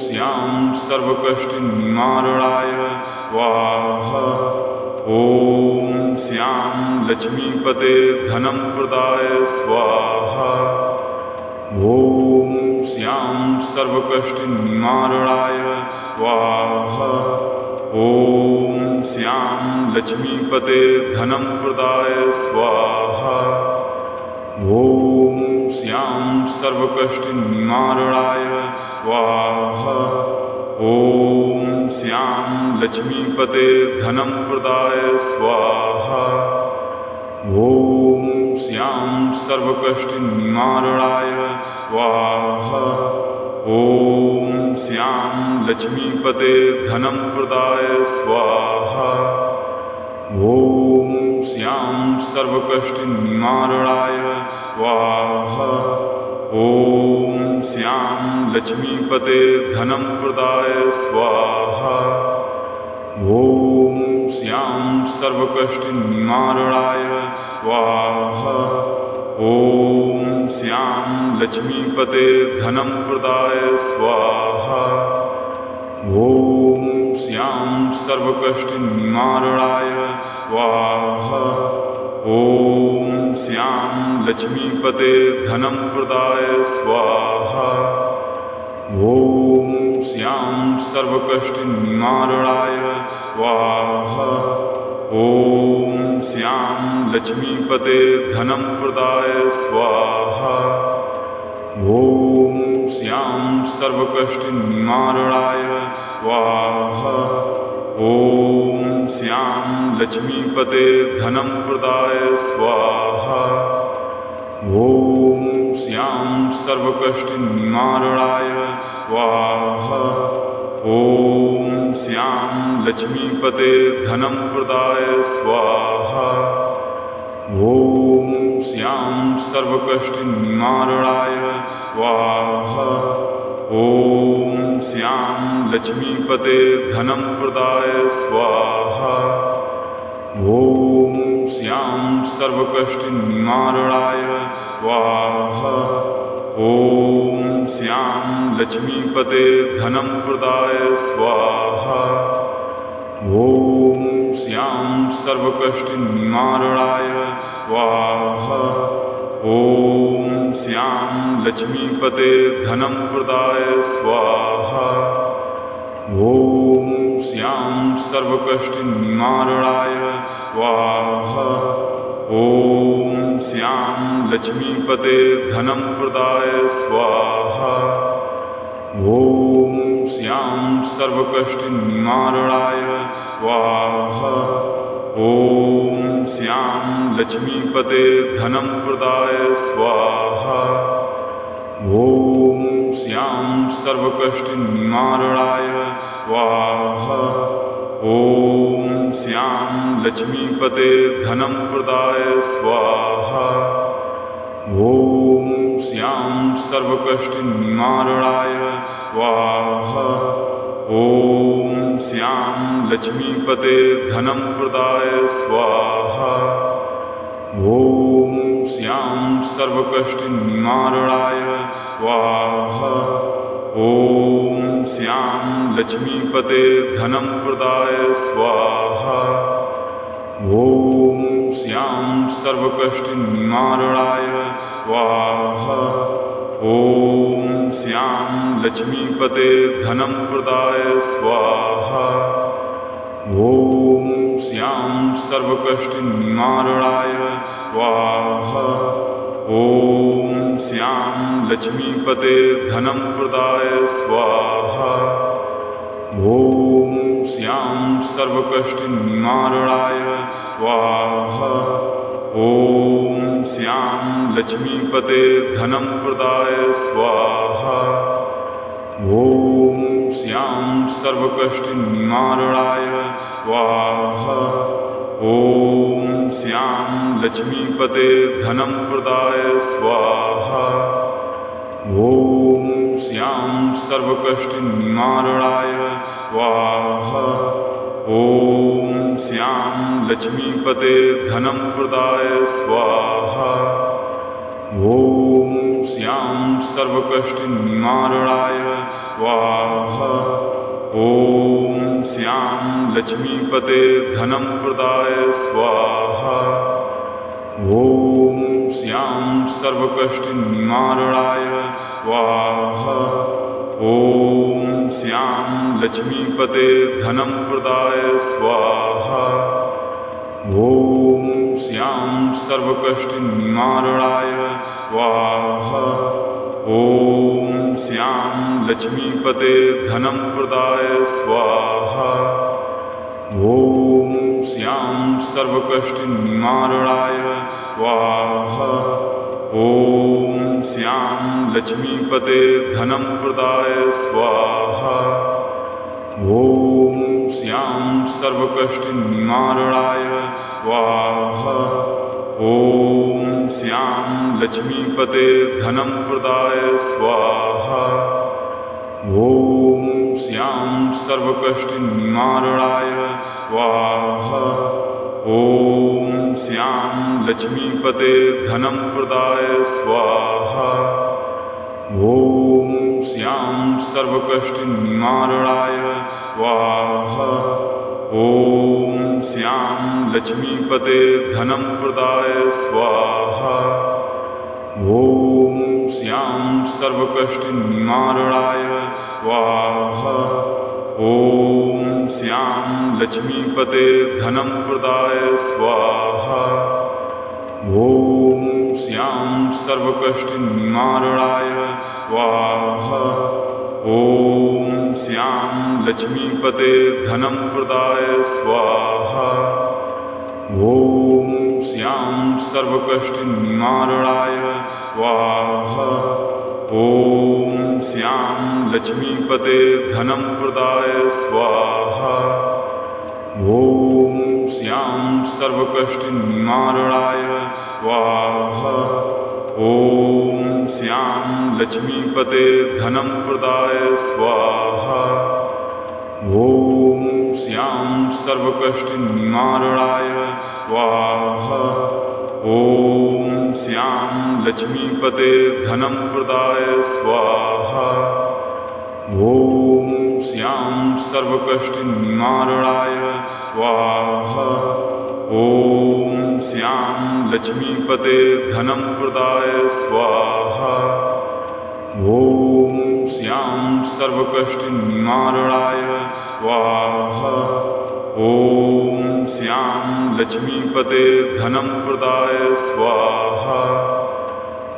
श्यां सर्वकष्टनिवारणाय स्वाहा। ॐ श्यां लक्ष्मीपते धनं प्रदाय स्वाहा। ॐ श्यां सर्वकष्टनिवारणाय स्वाहा। ॐ श्यां लक्ष्मीपते धनं प्रदाय स्वाहा। ॐ श्यां सर्वकष्टनिवारणाय स्वाहा। ॐ श्यां लक्ष्मीपते धनं प्रदाय स्वाहा। ॐ श्यां सर्वकष्टनिवारणाय स्वाहा। ॐ श्यां लक्ष्मीपते धनं प्रदाय स्वाहा। ॐ श्यां सर्वकष्टनिवारणाय स्वाहा। ॐ श्यां लक्ष्मीपते धनं प्रदाय स्वाहा। ॐ श्यां सर्वकष्टनिवारणाय स्वाहा। ॐ श्याम लक्ष्मीपते धनं प्रदाय स्वाहा। ॐ श्याम सर्वकष्टनिवारणाय स्वाहा। ॐ श्याम लक्ष्मीपते धनं प्रदाय स्वाहा। ॐ श्याम सर्वकष्टनिवारणाय स्वाहा। ॐ श्याम लक्ष्मीपते धनं प्रदाय स्वाहा। ॐ श्याम सर्वकष्टनिवारणाय स्वाहा। ॐ श्याम लक्ष्मीपते धनं प्रदाय स्वाहा। ॐ श्याम सर्वकष्टनिवारणाय स्वाहा। ॐ श्याम लक्ष्मीपते धनं प्रदाय स्वाहा। ॐ श्याम सर्वकष्टनिवारणाय स्वाहा। ॐ श्याम लक्ष्मीपते धनं प्रदाय स्वाहा। ॐ श्याम सर्वकष्टनिवारणाय स्वाहा। ॐ श्याम लक्ष्मीपते धनं प्रदाय स्वाहा। ॐ श्याम सर्वकष्टनिवारणाय स्वाहा। ॐ श्याम लक्ष्मीपते धनं प्रदाय स्वाहा। ॐ श्याम सर्वकष्टनिवारणाय स्वाहा। ॐ श्याम लक्ष्मीपते धनं प्रदाय स्वाहा। ॐ श्याम सर्वकष्टनिवारणाय स्वाहा। ॐ श्याम लक्ष्मीपते धनं प्रदाय स्वाहा। ॐ श्याम सर्वकष्टनिवारणाय स्वाहा। ॐ श्याम लक्ष्मीपते धनं प्रदाय स्वाहा। ॐ श्याम सर्वकष्टनिवारणाय स्वाहा। ॐ श्याम लक्ष्मीपते धनं प्रदाय स्वाहा। ॐ श्याम सर्वकष्टनिवारणाय स्वाहा। ॐ श्याम लक्ष्मीपते धनं प्रदाय स्वाहा। ॐ श्याम सर्वकष्टनिवारणाय स्वाहा। ॐ श्याम लक्ष्मीपते धनं प्रदाय स्वाहा। ॐ श्याम सर्वकष्टनिवारणाय स्वाहा। ॐ श्याम लक्ष्मीपते धनं प्रदाय स्वाहा। ॐ श्याम सर्वकष्टनिवारणाय स्वाहा। ॐ श्याम लक्ष्मीपते धनं प्रदाय स्वाहा। ॐ श्याम सर्वकष्टनिवारणाय स्वाहा। ॐ श्याम लक्ष्मीपते धनं प्रदाय स्वाहा। ॐ श्याम सर्वकष्टनिवारणाय स्वाहा। ॐ श्याम लक्ष्मीपते धनं प्रदाय स्वाहा। ॐ श्याम सर्वकष्टनिवारणाय स्वाहा। ॐ श्याम लक्ष्मीपते धनं प्रदाय स्वाहा। ॐ श्याम सर्वकष्टनिवारणाय स्वाहा। ॐ श्याम लक्ष्मीपते धनं प्रदाय स्वाहा। ॐ श्याम सर्वकष्टनिवारणाय स्वाहा। ॐ श्याम लक्ष्मीपते धनं प्रदाय स्वाहा। ॐ श्याम सर्वकष्टनिवारणाय स्वाहा। ॐ श्याम लक्ष्मीपते धनं प्रदाय स्वाहा। ॐ श्याम सर्वकष्टनिवारणाय स्वाहा। ॐ श्याम लक्ष्मीपते धनं प्रदाय स्वाहा। ॐ श्याम सर्वकष्टनिवारणाय स्वाहा। ॐ श्याम लक्ष्मीपते धनं प्रदाय स्वाहा। ॐ श्याम सर्वकष्टनिवारणाय स्वाहा। ॐ श्याम लक्ष्मीपते धनं प्रदाय स्वाहा। ॐ श्याम सर्वकष्टनिवारणाय स्वाहा। ॐ श्याम लक्ष्मीपते धनं प्रदाय स्वाहा। ॐ श्याम सर्वकष्टनिवारणाय स्वाहा। ॐ श्याम लक्ष्मीपते धनं प्रदाय स्वाहा। ॐ श्याम सर्वकष्टनिवारणाय स्वाहा। ॐ श्याम लक्ष्मीपते धनं प्रदाय स्वाहा। ॐ श्याम सर्वकष्टनिवारणाय स्वाहा। ॐ श्याम लक्ष्मीपते धनं प्रदाय स्वाहा। ॐ श्याम सर्वकष्टनिवारणाय स्वाहा। ॐ श्याम लक्ष्मीपते धनं प्रदाय स्वाहा। ॐ श्याम सर्वकष्टनिवारणाय स्वाहा। ॐ श्याम लक्ष्मीपते धनं प्रदाय स्वाहा। ॐ श्याम सर्वकष्टनिवारणाय स्वाहा। ॐ श्याम लक्ष्मीपते धनं प्रदाय स्वाहा।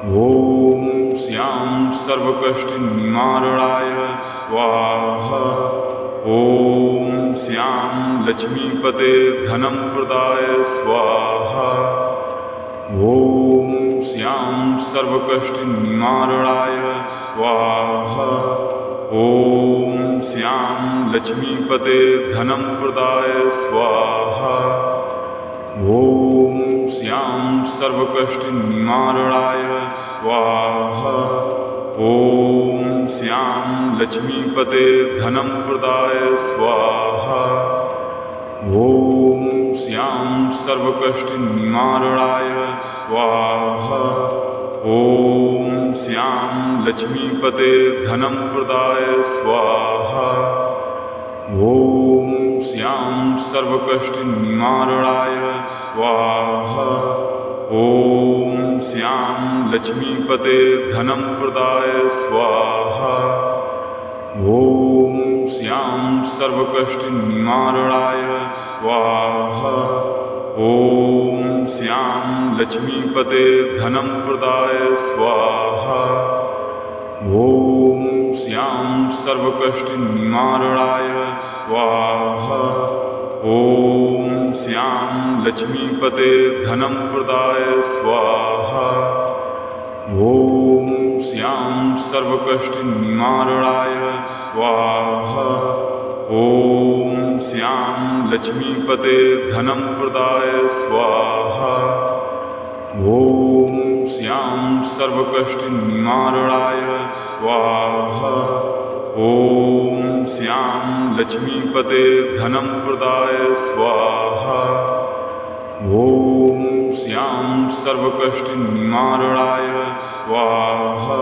ॐ श्याम सर्वकष्टनिवारणाय स्वाहा। ॐ श्याम लक्ष्मीपते धनं प्रदाय स्वाहा। ॐ श्याम सर्वकष्टनिवारणाय स्वाहा। ॐ श्याम लक्ष्मीपते धनं प्रदाय स्वाहा। ॐ श्याम सर्वकष्टनिवारणाय स्वाहा। ॐ श्याम लक्ष्मीपते धनं प्रदाय स्वाहा। ॐ श्याम सर्वकष्टनिवारणाय स्वाहा। ॐ श्याम लक्ष्मीपते धनं प्रदाय स्वाहा। ॐ श्याम सर्वकष्टनिवारणाय स्वाहा। ॐ श्याम लक्ष्मीपते धनं प्रदाय स्वाहा। ॐ श्याम सर्वकष्टनिवारणाय स्वाहा। ॐ श्याम लक्ष्मीपते धनं प्रदाय स्वाहा। ॐ श्याम सर्वकष्टनिवारणाय स्वाहा। ॐ श्याम लक्ष्मीपते धनं प्रदाय स्वाहा। ॐ श्याम सर्वकष्टनिवारणाय स्वाहा। ॐ श्याम लक्ष्मीपते धनं प्रदाय स्वाहा। ॐ श्याम सर्वकष्टनिवारणाय स्वाहा। ॐ श्याम लक्ष्मीपते धनं प्रदाय स्वाहा। ॐ श्याम सर्वकष्टनिवारणाय स्वाहा।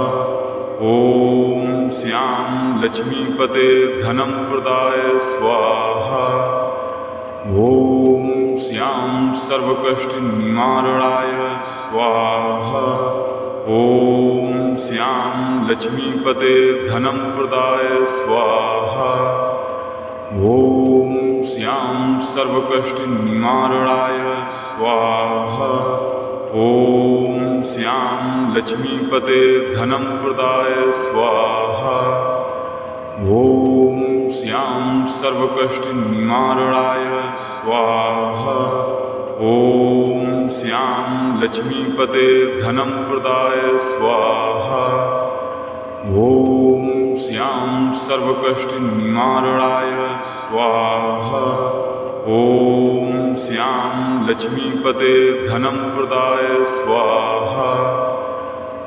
ॐ श्याम लक्ष्मीपते धनं प्रदाय स्वाहा। ॐ श्याम सर्वकष्टनिवारणाय स्वाहा। ॐ श्याम लक्ष्मीपते धनं प्रदाय स्वाहा। ॐ श्याम सर्वकष्टनिवारणाय स्वाहा। ॐ श्याम लक्ष्मीपते धनं प्रदाय स्वाहा। ॐ श्याम सर्वकष्टनिवारणाय स्वाहा। ॐ श्याम लक्ष्मीपते धनं प्रदाय स्वाहा। ॐ श्याम सर्वकष्टनिवारणाय स्वाहा। ॐ श्याम लक्ष्मीपते धनं प्रदाय स्वाहा।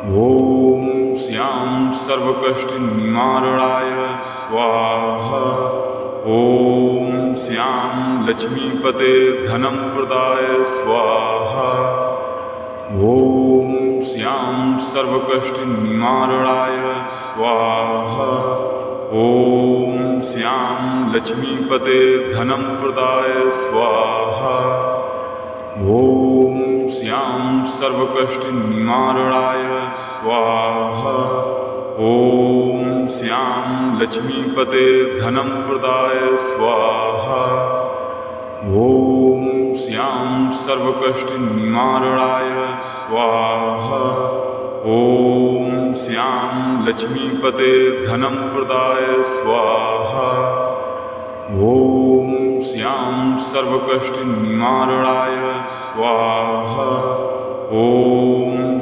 ॐ श्याम सर्वकष्टनिवारणाय स्वाहा। ॐ श्यां लक्ष्मीपते धनं प्रदाय स्वाहा। ॐ श्यां सर्वकष्टनिवारणाय स्वाहा। ॐ श्यां लक्ष्मीपते धनं प्रदाय स्वाहा। ॐ श्यां सर्वकष्टनिवारणाय स्वाहा। ॐ श्यां लक्ष्मीपते धनं प्रदाय स्वाहा। ॐ श्यां सर्वकष्टनिवारणाय स्वाहा। ॐ श्यां लक्ष्मीपते धनं प्रदाय स्वाहा। ॐ श्यां सर्वकष्टनिवारणाय स्वाहा। ॐ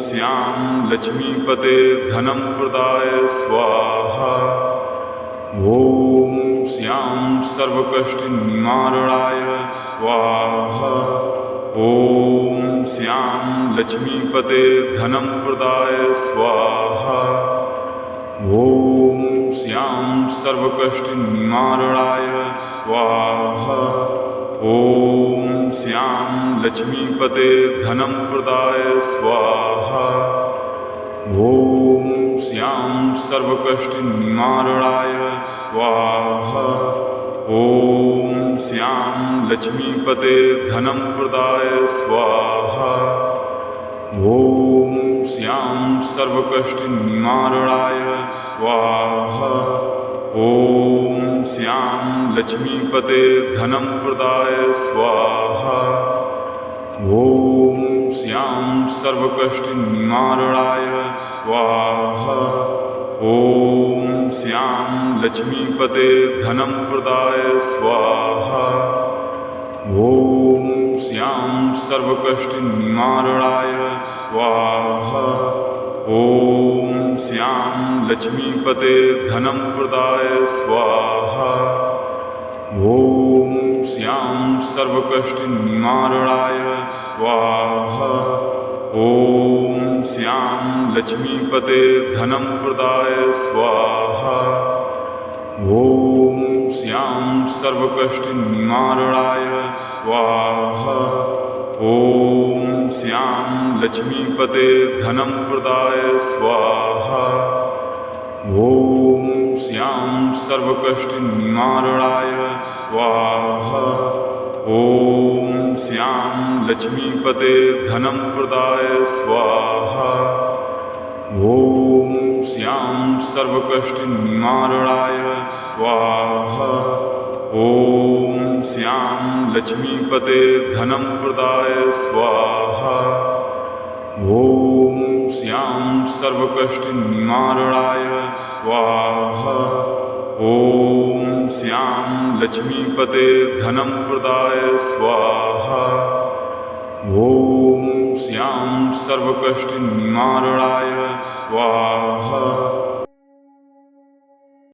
श्यां लक्ष्मीपते धनं प्रदाय स्वाहा। ॐ श्यां सर्वकष्टनिवारणाय स्वाहा। ॐ श्यां लक्ष्मीपते धनं प्रदाय स्वाहा। ॐ श्यां सर्वकष्टनिवारणाय स्वाहा। ॐ श्यां लक्ष्मीपते धनं प्रदाय स्वाहा। ॐ श्यां सर्वकष्टनिवारणाय स्वाहा। ॐ श्यां लक्ष्मीपते धनं प्रदाय स्वाहा। ॐ श्यां सर्वकष्टनिवारणाय स्वाहा। ॐ श्यां लक्ष्मीपते धनं प्रदाय स्वाहा। ॐ श्यां सर्वकष्टनिवारणाय स्वाहा। ॐ श्यां लक्ष्मीपते धनं प्रदाय स्वाहा। ॐ श्यां सर्वकष्टनिवारणाय स्वाहा। ॐ श्यां लक्ष्मीपते धनं प्रदाय स्वाहा। ॐ श्यां सर्वकष्टनिवारणाय स्वाहा। ॐ श्यां लक्ष्मीपते धनं प्रदाय स्वाहा। ॐ श्यां सर्वकष्टनिवारणाय स्वाहा। ॐ श्यां लक्ष्मीपते धनं प्रदाय स्वाहा। ॐ श्यां सर्वकष्टनिवारणाय स्वाहा। ॐ श्यां लक्ष्मीपते धनं प्रदाय स्वाहा। ॐ श्यां सर्वकष्टनिवारणाय स्वाहा। ॐ श्यां लक्ष्मीपते धनं प्रदाय स्वाहा। ॐ श्यां सर्वकष्टनिवारणाय स्वाहा। ॐ श्यां लक्ष्मीपते धनं प्रदाय स्वाहा। ॐ श्यां सर्वकष्टनिवारणाय स्वाहा।